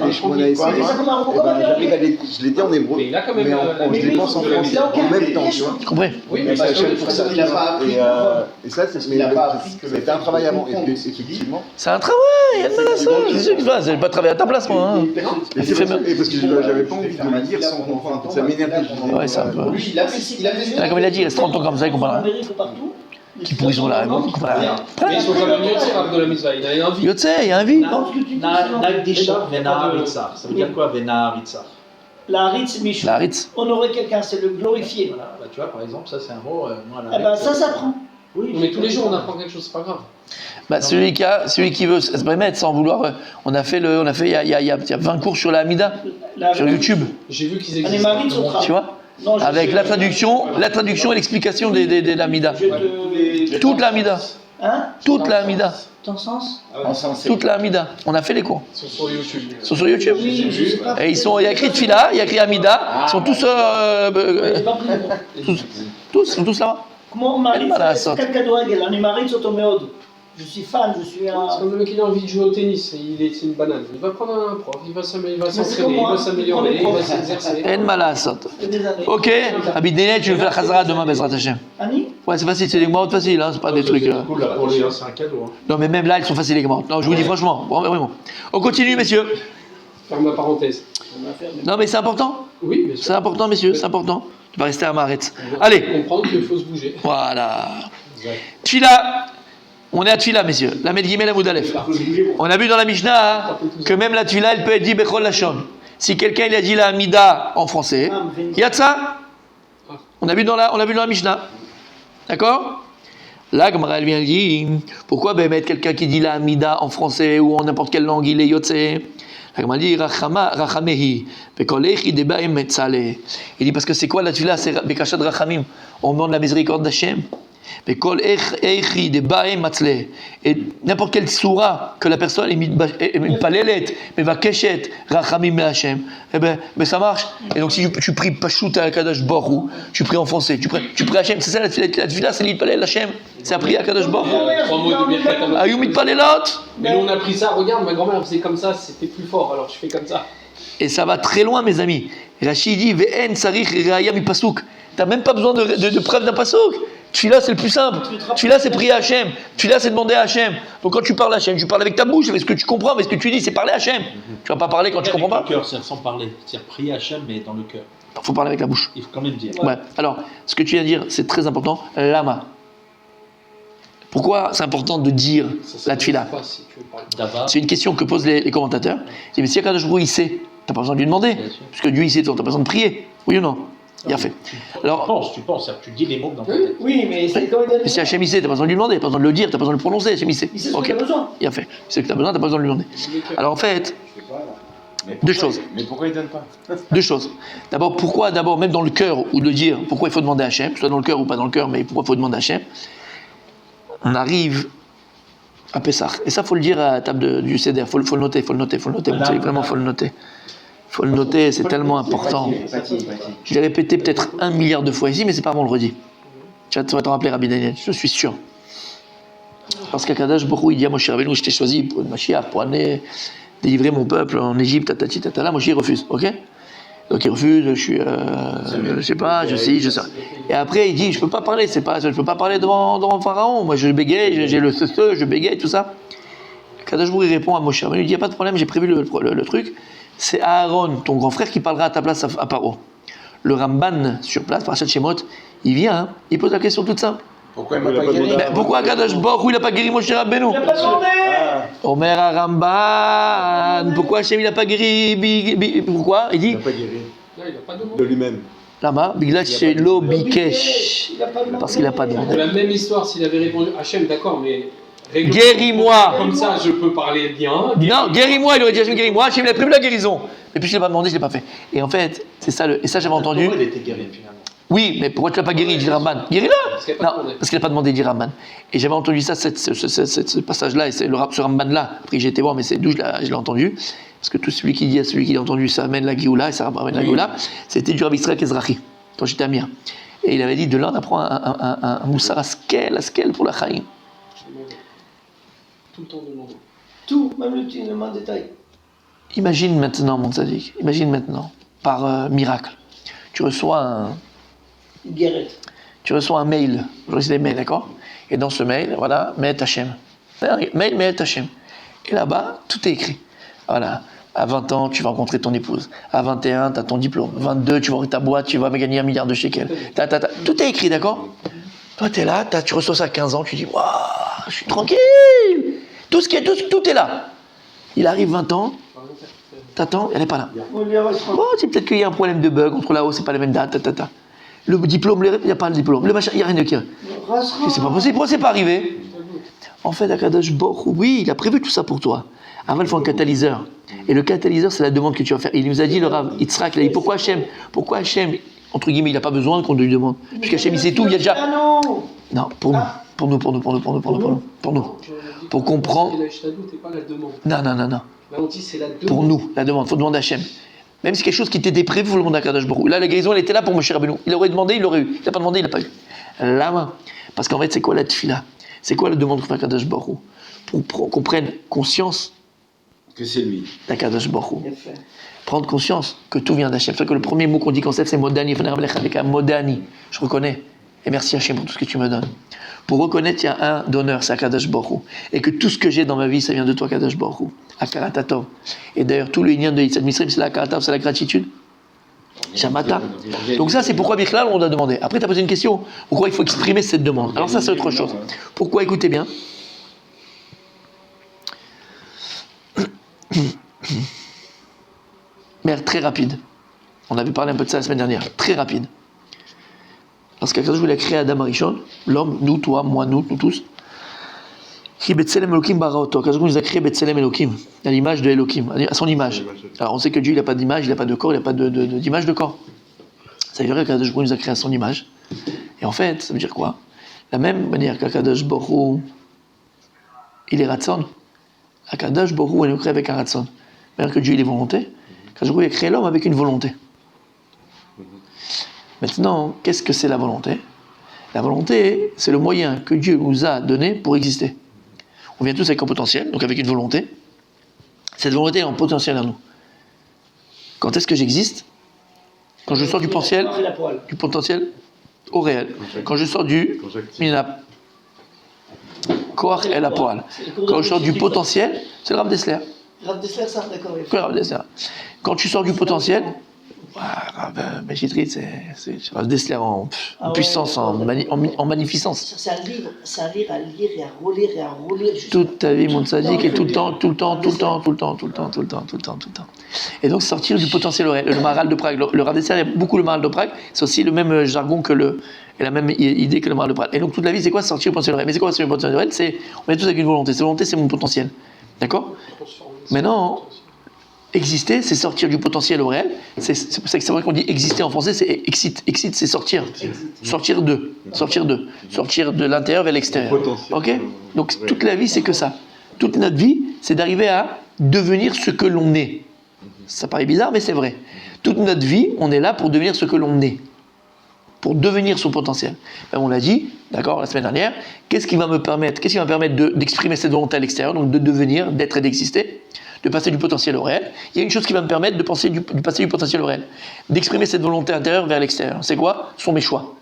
Les Shmona Esrei, j'arrive à les, je les dis en hébreu, Mais il a quand même mais je les pense en français en même temps, tu vois. Tu comprends? Oui, Et mais ça parce achète que pour ça. il a pas appris. Et ça, c'est Il a pas appris que c'était un travail avant. Et puis, effectivement, C'est un travail, il y a de la ça. C'est sûr que c'est pas travailler à ta place, moi. Hein. et c'est parce que j'avais pas envie de le dire sans comprendre. Ça m'énervait. Ouais, c'est un peu. Lui, il a fait. Là, comme il a dit, il reste 30 ans comme ça, il comprend rien. Qui pourrit sont là, ils comprennent rien. Mais ils sont quand même mieux tirés de la mitzvah. Il a envie. Yotse, il y a un vie. Nagdisha Venaharitza. Ça veut dire quoi, Venaharitza? La haritz, Michou. La Ritz. Honorer quelqu'un, c'est le glorifier. Voilà, bah, tu vois, par exemple, ça c'est un mot. Moi, Eh ben, ça s'apprend. Oui, Mais tous les jours, on apprend quelque chose, c'est pas grave. Bah, celui qui veut se remettre sans vouloir. On a fait, il y a 20 cours sur la Hamida, sur YouTube, J'ai vu qu'ils Les existent. maris sont tu vois, Non, avec la traduction et l'explication de l'Hamida. Toute la Hamida. Hein Toute la Hamida. Ton sens Toute la Hamida. On a fait les cours. Ils sont sur YouTube. Ils sont sur YouTube. Oui, je sais pas. Et il y a écrit Tfila, il y a écrit Hamida. Ils sont tous, J'ai pas pris le mot. tous, ils sont tous là-bas. כמו מעריץ, מה לעשות? שחקן כדורגל, אני מעריץ אותו מאוד. Je suis fan, je suis un... C'est comme le mec qui a envie de jouer au tennis, c'est une banane. Il va prendre un prof, il va s'entraîner, il va s'améliorer, il va s'exercer. En malasot. Ça fait des années. Ok, Abidénet, tu veux faire la Khazara demain, Bezrat Hashem. Annie Ouais, c'est facile, c'est des mots faciles, hein, c'est pas des trucs. C'est cool là pour lui, hein, c'est un cadeau. Hein. Non, mais même là, ils sont faciles les gamins. Non, je vous dis franchement, vraiment. On continue, messieurs. Ferme la parenthèse. Non, mais c'est important. Oui, bien C'est sûr. important, messieurs, c'est important. Tu vas rester à Maharet. Allez, Comprendre qu'il faut se bouger. voilà. Tfila. On est à Tfila, messieurs. La Medgimel Amoudalef. On a vu dans la Mishnah hein, que même la Tfila, elle peut être dit Bechol Lachon. Si quelqu'un il a dit la Amida en français, il y a de ça. On a vu dans la Mishnah. D'accord? Là, comme elle vient dire, pourquoi mettre quelqu'un qui dit la Amida en français ou en n'importe quelle langue, il est Yotse? La Gemara dit Rachamehi, Bekolechi Debaim Metzale. Il dit parce que c'est quoi la Tfila? C'est Bekashat Rachamim. On demande la miséricorde d'Hachem. Et n'importe quelle soura que la personne est palelet, mais va keshet, rachamim me Hachem, eh ben ça marche. Et donc si tu pries Pashut à Kadosh Borou, tu pries en français, tu pries Hachem, c'est ça la tefila, c'est l'itpalel Hachem, c'est à prier à Kadosh Borou. 3 mots de Birkat Hamazon. Ayum itpalelot. Mais nous on a pris ça, regarde, ma grand-mère faisait comme ça, c'était plus fort, alors je fais comme ça. Et ça va très loin, mes amis. Rachid dit ve'en sarich raya mi pasuk. T'as même pas besoin de preuve d'un pasuk. Tfila, c'est le plus simple. Tfila, c'est prier à Hachem. Tfila, c'est demander à Hachem. Donc quand tu parles à Hachem, tu parles avec ta bouche, avec ce que tu comprends, avec ce que tu dis, c'est parler à Hachem. Tu vas pas parler quand tu comprends pas. Le cœur, c'est sans parler. C'est-à-dire prier Hachem, mais dans le cœur. Il faut parler avec la bouche. Il faut quand même dire. Ouais. Alors, ce que tu viens de dire, c'est très important. Lama. Pourquoi c'est important de dire la tfila? Pas, si tu veux parler. D'abord, C'est une question que posent les commentateurs. Ils disent, mais si Akadosh Baruch Hu, il sait, t'as pas besoin de lui demander. Bien sûr. Puisque Dieu, il sait, t'as pas besoin de prier. Oui ou non? Il a fait. Alors, tu penses, tu dis les mots dans ta tête. Oui, mais c'est quand même. mais si Hachem, il sait, t'as pas besoin de lui demander, t'as pas besoin de le dire, t'as pas besoin de le prononcer, Hachem, il sait. Il sait ce Ok. que t'as besoin. Il a fait. Il sait que t'as besoin, t'as pas besoin de lui demander. Alors en fait, deux choses. Mais pourquoi il donne pas? Deux choses. D'abord, même dans le cœur, ou de le dire, pourquoi il faut demander à Hachem, soit dans le cœur ou pas dans le cœur, mais pourquoi il faut demander à Hachem. On arrive à Pessah. Et ça, il faut le dire à la table du Seder. Il faut le noter. Vraiment, il faut le noter. Il faut le noter, c'est tellement important. Je l'ai répété peut-être 1 milliard de fois ici, mais c'est pas vendredi. Tu vas t'en rappeler, Rabbi Daniel, je suis sûr. Parce qu'Akadosh Baruch Hu, il dit à Moshe Rabbeinu, je t'ai choisi pour le Mashiach, pour aller délivrer mon peuple en Égypte, tatati, tatala. Moshe, il refuse, ok? Donc il refuse, je sais pas, je sais. Et après il dit, je peux pas parler, je peux pas parler devant Pharaon. Moi je bégaye, j'ai le cece, je bégaye, tout ça. Akadosh Baruch Hu répond à Moshe, il dit, y a pas de problème, j'ai prévu le truc. C'est Aaron, ton grand frère, qui parlera à ta place à Paro. Le Ramban sur place, Parashat Shemot, il vient, hein, il pose la question toute simple. Pourquoi il m'a pas guéri? Mais pourquoi Akadosh Baruch Hu il a pas guéri Moshe Rabbeinu? Il a pas demandé. Omer Ramban, pourquoi Hachem il a pas guéri? Pourquoi? Il dit. Il n'a pas guéri. Là, il n'a pas demandé. De lui-même. Lama, Bigla Shelo Bikesh. Il a pas demandé. Parce qu'il n'a pas De demandé. la même histoire, s'il avait répondu Hachem, d'accord, mais. Guéris-moi. Comme ça, je peux parler bien. Non, guéris-moi, il aurait dit Hachem, guéris-moi. Hachem, il a prévu la guérison. Mais puis je ne l'ai pas demandé, je ne l'ai pas fait. Et en fait, c'est ça, et ça j'avais entendu. Pourquoi il était guéri finalement? Oui, mais pourquoi tu l'as pas guéri, dit Ramban? Guéris-le. Parce qu'il n'a pas Non, demandé. parce qu'il n'a pas demandé, dit Ramban. Et j'avais entendu ça, ce passage-là, et c'est ce Ramban-là. Après, j'ai été voir, mais c'est d'où je l'ai entendu. Parce que tout celui qui dit à celui qui l'a entendu, ça amène la Géoula, et ça ramène la Géoula. C'était du Rabbi Israël Ezrahi, quand j'étais à Mir. Et il avait dit, de là, on apprend un moussar à skel pour la Chaïm. Tout le temps demandé. Tout, même le moindre détail. Imagine maintenant, mon tzaddik, imagine maintenant, par miracle, tu reçois Une guérette. un mail, je reçois des mails, d'accord? Et dans ce mail, voilà, Me'et Hashem. Mail Me'et Hashem. Et là-bas, tout est écrit. Voilà, à 20 ans, tu vas rencontrer ton épouse. À 21, tu as ton diplôme. 22, tu vas ouvrir ta boîte, tu vas gagner 1 milliard de shekels. Tout est écrit, d'accord? Toi, tu es là, tu reçois ça à 15 ans, tu dis, waouh, je suis tranquille. Tout est là. Il arrive 20 ans, t'attends, elle n'est pas là. On lui a Oh, c'est peut-être qu'il y a un problème de bug entre là-haut, c'est pas la même date, Le diplôme, il n'y a pas le diplôme. Le machin, il n'y a rien de qui. C'est pas possible, pourquoi c'est pas arrivé? En fait, Akadosh Baruch Hu, oui, il a prévu tout ça pour toi. Avant, il faut un catalyseur. Et le catalyseur, c'est la demande que tu vas faire. Il nous a dit, le Rav Yitzhak, il a dit, pourquoi Hachem, entre guillemets, il n'a pas besoin qu'on lui demande? Puisqu'Hachem, il sait tout, il y a déjà. Ah non. Non, pour nous. Pour comprendre. C'est la Shtadou, c'est pas la demande. Non. Là, on dit c'est la demande. Pour nous, la demande, il faut demander à Hachem. Même si quelque chose qui était prévu, il faut le demander à Kadosh Baruch Hu. Là, la guérison, elle était là pour Moshe Rabbeinu. Il aurait demandé, il l'aurait eu. Il n'a pas demandé, il n'a pas eu. La main. Parce qu'en fait, c'est quoi la tfila? C'est quoi la demande qu'on fait à Kadosh Baruch Hu? Pour qu'on prenne conscience Que c'est lui. d'Akadosh Baruch Hu. Bien fait. Prendre conscience que tout vient d'Hachem. C'est que le premier mot qu'on dit quand c'est Modani. Modani. Je reconnais. Et merci Hachem pour tout ce que tu me donnes. Pour reconnaître qu'il y a un donneur, c'est Akadosh Baruch Hu. Et que tout ce que j'ai dans ma vie, ça vient de toi, Akadosh Baruch Hu. Akaratatov. Et d'ailleurs, tout le lien de Yitzhak Misrim, c'est la Akaratatov, c'est la gratitude. Shamata. Donc ça, c'est pourquoi Bichlal, on a demandé. Après, tu as posé une question. Pourquoi il faut exprimer cette demande? Alors ça, c'est autre chose. Pourquoi? Écoutez bien. Mais très rapide. On avait parlé un peu de ça la semaine dernière. Très rapide. Parce qu'Akadosh voulait créer Adam Arishon, l'homme, nous, toi, moi, nous tous. Qui Betselem Elokim baraoto. Akadosh nous a créé Betselem Elokim, à l'image de Elokim, à son image. Alors on sait que Dieu, il n'a pas d'image, il n'a pas de corps, il n'a pas d'image de corps. Ça veut dire qu'Akadosh nous a créé à son image. Et en fait, ça veut dire quoi? La même manière qu'Akadosh Baruch Hu, il est Ratson. Akadosh Baruch Hu, il nous crée avec un Ratson. Même que Dieu, il est volonté. Akadosh Baruch Hu, il a créé l'homme avec une volonté. Maintenant, qu'est-ce que c'est la volonté? La volonté, c'est le moyen que Dieu nous a donné pour exister. On vient tous avec un potentiel, donc avec une volonté. Cette volonté est en potentiel à nous. Quand est-ce que j'existe? Quand je sors du potentiel au réel. Quand je sors du minap. Koach el apoal. Quand je sors du potentiel, c'est le Rav Dessler. Rav Dessler, ça, d'accord. Quand tu sors du potentiel, Mais Chitrit, c'est Rav Dessler en puissance, en magnificence. C'est un livre à lire et à relire et à relire. Toute ta vie, mon tzaddik, et tout le temps. Et donc sortir du potentiel réel. Le Maharal de Prague, le Rav Dessler, il y a beaucoup le Maharal de Prague, c'est aussi le même jargon que et la même idée que le Maharal de Prague. Et donc toute la vie, c'est quoi sortir du potentiel réel? Mais c'est quoi sortir du potentiel réel? On est tous avec une volonté. Cette volonté, c'est mon potentiel. D'accord? Maintenant, exister, c'est sortir du potentiel au réel. C'est pour ça que c'est vrai qu'on dit exister en français, c'est excite. Excite, c'est sortir. Sortir de l'intérieur vers l'extérieur. Ok? Donc toute la vie, c'est que ça. Toute notre vie, c'est d'arriver à devenir ce que l'on est. Ça paraît bizarre, mais c'est vrai. Toute notre vie, on est là pour devenir ce que l'on est. Pour devenir son potentiel. Ben, on l'a dit, d'accord, la semaine dernière, qu'est-ce qui va me permettre d'exprimer cette volonté à l'extérieur, donc de devenir, d'être et d'exister, de passer du potentiel au réel. Il y a une chose qui va me permettre de passer du potentiel au réel, d'exprimer cette volonté intérieure vers l'extérieur. C'est quoi? Ce sont mes choix.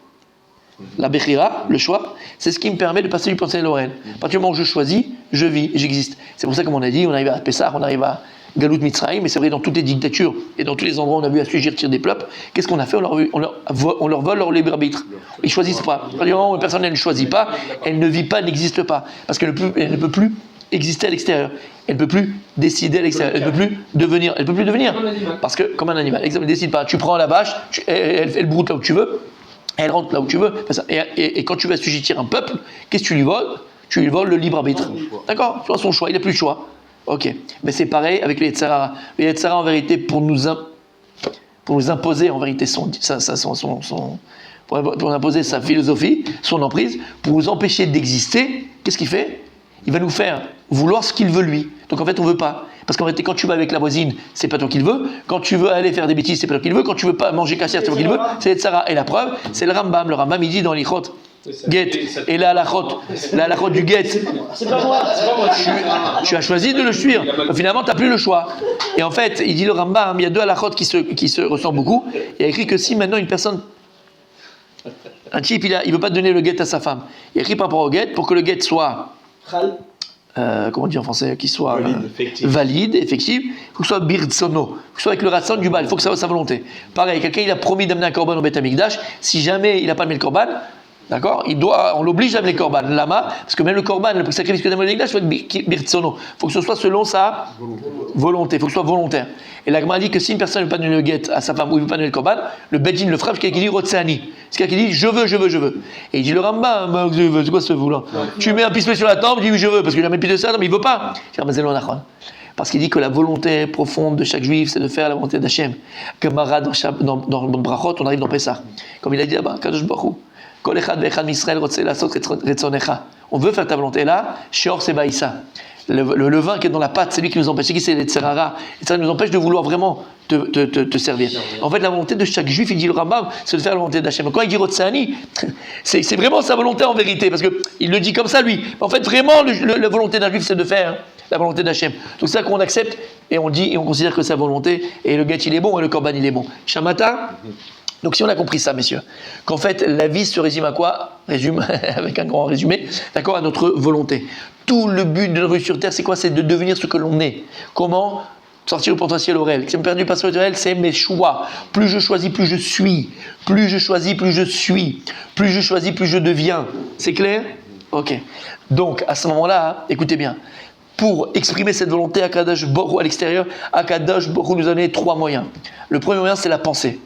La Bechira, le choix, c'est ce qui me permet de passer du potentiel au réel. À partir du moment où je choisis, je vis, j'existe. C'est pour ça, comme on a dit, on arrive à Pessah, on arrive à Galout Mitzrayim, mais c'est vrai dans toutes les dictatures et dans tous les endroits où on a vu assujettir tirer des peuples, qu'est-ce qu'on a fait? On leur vole leur libre arbitre. Ils choisissent pas. À partir du moment où une personne ne choisit pas, elle ne vit pas, elle n'existe pas. Parce qu'elle ne peut plus exister à l'extérieur. Elle ne peut plus décider à l'extérieur. Elle ne peut plus devenir. Elle peut plus devenir. Parce que, comme un animal. Exemple, elle ne décide pas. Tu prends la vache, elle broute là où tu veux, elle rentre là où tu veux. Et quand tu vas assujettir un peuple, qu'est-ce que tu lui voles? Tu lui voles le libre arbitre. D'accord? Tu vois son choix, il n'a plus le choix. Ok, mais c'est pareil avec les Yetzirah. Les Yetzirah, en vérité, pour nous imposer, en vérité, pour imposer sa philosophie, son emprise, pour nous empêcher d'exister, qu'est-ce qu'il fait? Il va nous faire vouloir ce qu'il veut lui. Donc en fait, on ne veut pas. Parce qu'en fait, quand tu vas avec la voisine, c'est pas toi qui le veux. Quand tu veux aller faire des bêtises, c'est pas toi qui le veux. Quand tu veux pas manger cassière, c'est toi qui le veux. C'est les Yetzirah. Et la preuve, c'est le Rambam. Le Rambam, il dit dans l'Ichot, Get. Et la halachot du get. C'est pas moi. Tu as choisi de le suivre. Finalement, tu n'as plus le choix. Et en fait, il dit le Rambam, il y a deux halachot qui se ressemblent beaucoup. Il y a écrit que si maintenant une personne, un type, il ne veut pas donner le get à sa femme, il y a écrit par rapport au get, pour que le get soit, comment on dit en français, qu'il soit valide, effectif, il faut que ce soit birtsono, il faut que ce soit avec le ratson du bal, il faut que ça soit sa volonté. Pareil, quelqu'un il a promis d'amener un korban au Beth Amikdash, si jamais il n'a pas amené le korban, d'accord, on l'oblige à amener le korban. Lama, parce que même le korban, le sacrifice que d'amener il faut être birtsono. Il faut que ce soit selon sa volonté, il faut que ce soit volontaire. Et la Gemara dit que si une personne ne veut pas donner le get à sa femme ou il ne veut pas donner le korban, le Bedin le frappe, c'est quelqu'un qui dit Rotsani. C'est quelqu'un qui dit je veux. Et il dit le Rambam, c'est quoi ce voulant? Tu mets un pistolet sur la tempe, il dit oui, je veux, parce que jamais le pistolet sur la tempe, mais il ne veut pas. Parce qu'il dit que la volonté profonde de chaque juif, c'est de faire la volonté d'Hachem. Gemara dans Brachot, on arrive dans Pessah. Comme il a dit là-bas, Kadosh Baruch Hu. On veut faire ta volonté. Et là, Sheor Sebaïsa. Le levain qui est dans la pâte, c'est lui qui nous empêche. C'est qui? C'est les Tserara. Et ça nous empêche de vouloir vraiment te servir. En fait, la volonté de chaque juif, il dit le Rambam, c'est de faire la volonté d'Hachem. Quand il dit Rotsani, c'est vraiment sa volonté en vérité. Parce qu'il le dit comme ça, lui. En fait, vraiment, la volonté d'un juif, c'est de faire la volonté d'Hachem. Donc c'est ça qu'on accepte et on dit et on considère que sa volonté. Et le get, il est bon et le korban, il est bon. Shamata. Donc si on a compris ça, messieurs, qu'en fait la vie se résume à quoi? Résume avec un grand résumé, d'accord, à notre volonté. Tout le but de notre vie sur Terre, c'est quoi? C'est de devenir ce que l'on est. Comment sortir le potentiel au réel? Si on perd du potentiel au réel, c'est mes choix. Plus je choisis, plus je suis. Plus je choisis, plus je suis. Plus je choisis, plus je deviens. C'est clair? Ok. Donc à ce moment-là, écoutez bien. Pour exprimer cette volonté à Kadosh Baruch Hu à l'extérieur, à Kadosh Baruch Hu nous a donné 3 moyens. Le premier moyen, c'est la pensée.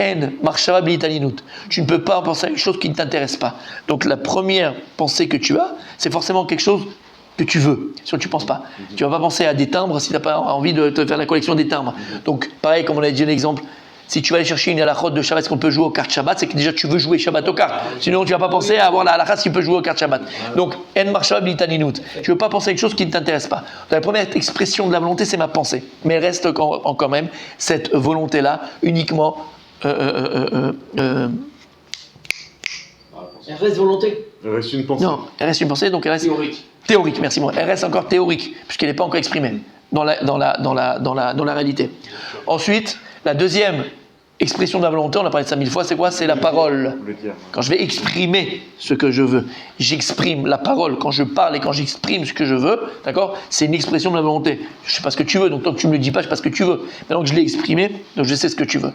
En marshava bilitalinut. Tu ne peux pas penser à une chose qui ne t'intéresse pas. Donc la première pensée que tu as, c'est forcément quelque chose que tu veux. Sinon tu ne penses pas. Tu ne vas pas penser à des timbres si tu n'as pas envie de te faire la collection des timbres. Donc pareil, comme on a dit un exemple, si tu vas aller chercher une halachot de Shabbat, est-ce qu'on peut jouer aux cartes Shabbat, c'est que déjà tu veux jouer Shabbat aux cartes. Sinon tu ne vas pas penser à avoir la halakha si tu peux jouer aux cartes Shabbat. Donc en marshava bilitalinut. Tu ne veux pas penser à une chose qui ne t'intéresse pas. Donc, la première expression de la volonté, c'est ma pensée. Mais elle reste quand même cette volonté-là uniquement. Elle reste volonté. Il reste une pensée. Non, elle reste une pensée, donc elle reste théorique. Merci moi. Elle reste encore théorique puisqu'elle n'est pas encore exprimée dans la réalité. Ensuite, la deuxième expression de la volonté, on a parlé de ça 1000 fois, c'est quoi? C'est la parole. Quand je vais exprimer ce que je veux, j'exprime la parole. Quand je parle et quand j'exprime ce que je veux, d'accord? C'est une expression de la volonté. Je ne sais pas ce que tu veux, donc tant que tu ne me le dis pas, je ne sais pas ce que tu veux. Maintenant que je l'ai exprimé, donc je sais ce que tu veux.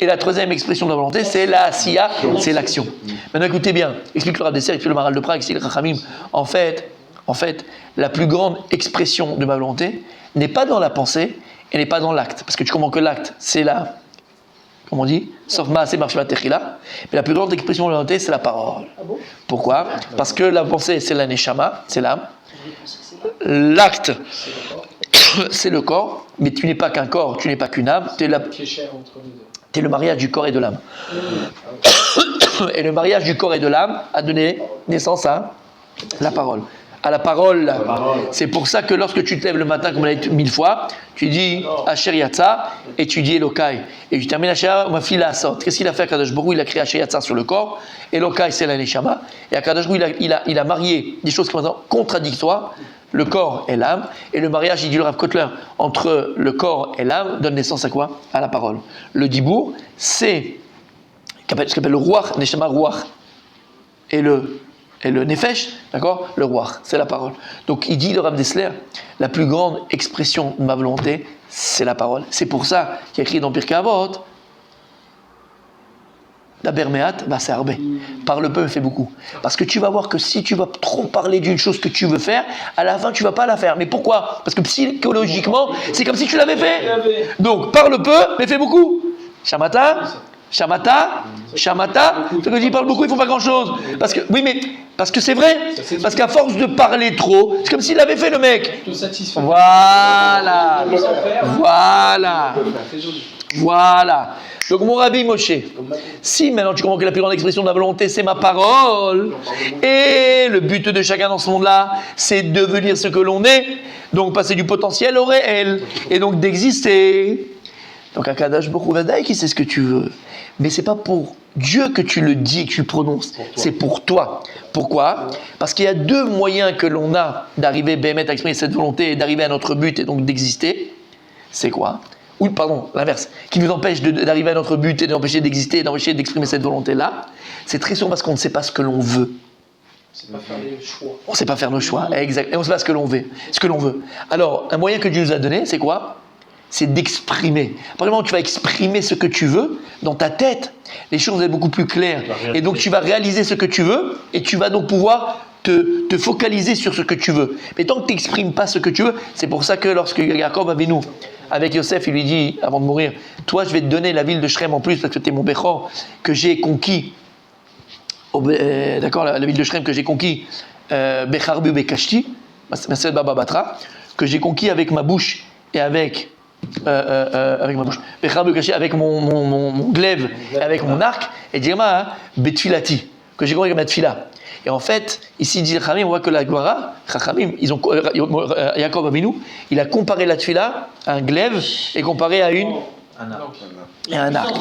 Et la troisième expression de la volonté, c'est la asiya, c'est l'action. Maintenant, écoutez bien, explique le Rav Dessler, explique le Maharal de Prague, explique le Chachamim. En fait, la plus grande expression de ma volonté n'est pas dans la pensée et n'est pas dans l'acte. Parce que tu comprends que l'acte, c'est la, comment on dit, sauf maaseh marshma techila. Mais la plus grande expression de la volonté, c'est la parole. Pourquoi? Parce que la pensée, c'est la neshama, c'est l'âme. L'acte, c'est le corps, mais tu n'es pas qu'un corps, tu n'es pas qu'une âme, tu es le mariage du corps et de l'âme. Et le mariage du corps et de l'âme a donné naissance à la parole. À la parole. C'est pour ça que lorsque tu te lèves le matin, comme on l'a dit 1000 fois, tu dis Asher Yatsa et tu dis Elokai. Et tu termines Asher, ma fille la sorte. Qu'est-ce qu'il a fait à Kadosh Baruch Hu? Il a créé Asher Yatsa sur le corps. Elokai, c'est la Neshama. Et à Kadosh Baruch Hu, il a marié des choses qui sont contradictoires. Le corps et l'âme. Et le mariage, il dit le Rav Kotler, entre le corps et l'âme, donne naissance à quoi? À la parole. Le dibour, c'est ce qu'on appelle le Ruach, Neshama Ruach. Et le Nefesh, d'accord? Le Ruach, c'est la parole. Donc il dit, le Rav Dessler, la plus grande expression de ma volonté, c'est la parole. C'est pour ça qu'il y a écrit dans Pirkei Avot, Daber me'at va'aseh harbe. Parle peu, fais beaucoup. Parce que tu vas voir que si tu vas trop parler d'une chose que tu veux faire, à la fin tu vas pas la faire. Mais pourquoi? Parce que psychologiquement, c'est comme si tu l'avais fait. Donc parle peu, mais fais beaucoup. Shamata. Ce que je parle beaucoup, ils font pas grand chose. Parce que, oui, mais parce que c'est vrai. Parce qu'à force de parler trop, c'est comme s'il avait fait le mec. Voilà. Donc mon Rabbi Moshe, si maintenant tu comprends que la plus grande expression de la volonté c'est ma parole, et le but de chacun dans ce monde-là, c'est de devenir ce que l'on est, donc passer du potentiel au réel, et donc d'exister. Donc Akadosh Baruch Hu Vadaï qui sait ce que tu veux, mais c'est pas pour Dieu que tu le dis, que tu le prononces, c'est pour toi. Pourquoi? Parce qu'il y a deux moyens que l'on a d'arriver à exprimer cette volonté et d'arriver à notre but et donc d'exister. C'est quoi? Ou pardon, l'inverse, qui nous empêche d'arriver à notre but et d'empêcher d'exister et d'empêcher d'exprimer cette volonté-là, c'est très souvent parce qu'on ne sait pas ce que l'on veut. C'est pas faire les choix. On ne sait pas faire nos choix, exact. Et on ne sait pas ce que l'on veut. Alors, un moyen que Dieu nous a donné, c'est quoi? C'est d'exprimer. À partir du moment où tu vas exprimer ce que tu veux, dans ta tête, les choses vont être beaucoup plus claires. Et donc, tu vas réaliser ce que tu veux, et tu vas donc pouvoir te focaliser sur ce que tu veux. Mais tant que tu n'exprimes pas ce que tu veux, c'est pour ça que lorsque Jacob avait nous, avec Yosef, il lui dit, avant de mourir, toi, je vais te donner la ville de Shrem en plus, parce que tu es mon Bechor, que j'ai conquis. D'accord, la ville de Shrem que j'ai conquis, Becharbu Bekashti, Masel Baba Batra, que j'ai conquis avec ma bouche et avec ma bouche, Becharbu Bekashti, avec mon glaive et avec mon arc, et Dirma Betfilati, que j'ai conquis avec ma tfila. Et en fait, ici, dit Chachamim, on voit que la Gemara, Chachamim, Yaakov Avinu, il a comparé la tfila à un glaive et comparé à un arc.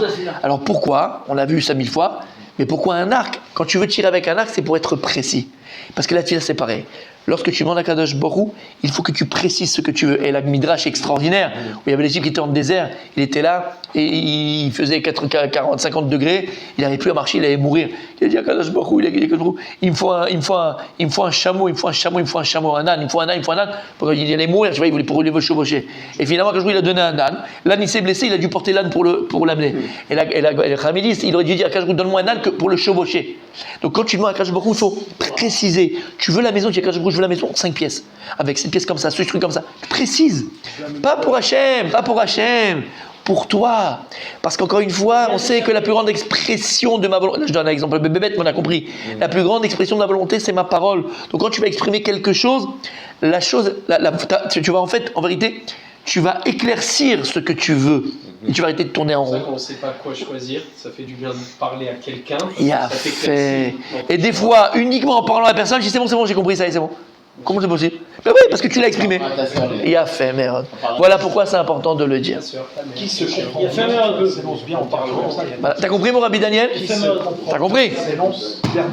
Alors pourquoi? On l'a vu ça 1000 fois. Mais pourquoi un arc? Quand tu veux tirer avec un arc, c'est pour être précis. Parce que la tfila, c'est pareil. Lorsque tu demandes à Kadosh Baruch Hu, il faut que tu précises ce que tu veux. Et la Midrash est extraordinaire, où il y avait les types qui étaient dans le désert, il était là, et il faisait 50 degrés, il n'arrivait plus à marcher, il allait mourir. Il a dit à Kadosh Baruch Hu, il me faut un chameau, un âne, il allait mourir, tu vois, il voulait pour le chevaucher. Et finalement, Kadosh Baruch Hu, il a donné un âne, l'âne il s'est blessé, il a dû porter l'âne pour l'amener. Et le Khamidis, il aurait dû dire à Kadosh Baruch Hu, donne-moi un âne pour le chevaucher. Donc quand tu demandes à Kadosh Baruch Hu, il faut préciser. Tu veux la maison, tu dis à Kadosh Baruch Hu, je veux la maison, 5 pièces, avec 7 pièces comme ça, ce truc comme ça. Précise. Pas pour Hachem, pour toi. Parce qu'encore une fois, on sait que la plus grande expression de ma volonté, là je donne un exemple bébête, mais on a compris. La plus grande expression de ma volonté, c'est ma parole. Donc quand tu vas exprimer quelque chose, tu vas en vérité, tu vas éclaircir ce que tu veux. Et tu vas arrêter de tourner en rond. C'est pour ça qu'on ne sait pas quoi choisir. Ça fait du bien de parler à quelqu'un. Et des fois, uniquement en parlant à la personne, je dis c'est bon, j'ai compris ça, c'est bon. Comment c'est possible? Ben oui, parce que tu l'as exprimé. Il a fait merde. Voilà pourquoi c'est important de le dire. Qui se comprend? Il a fait merde. S'énonce bien en parlant. Voilà. T'as compris mon Rabbi Daniel? T'as compris? S'énonce clairement.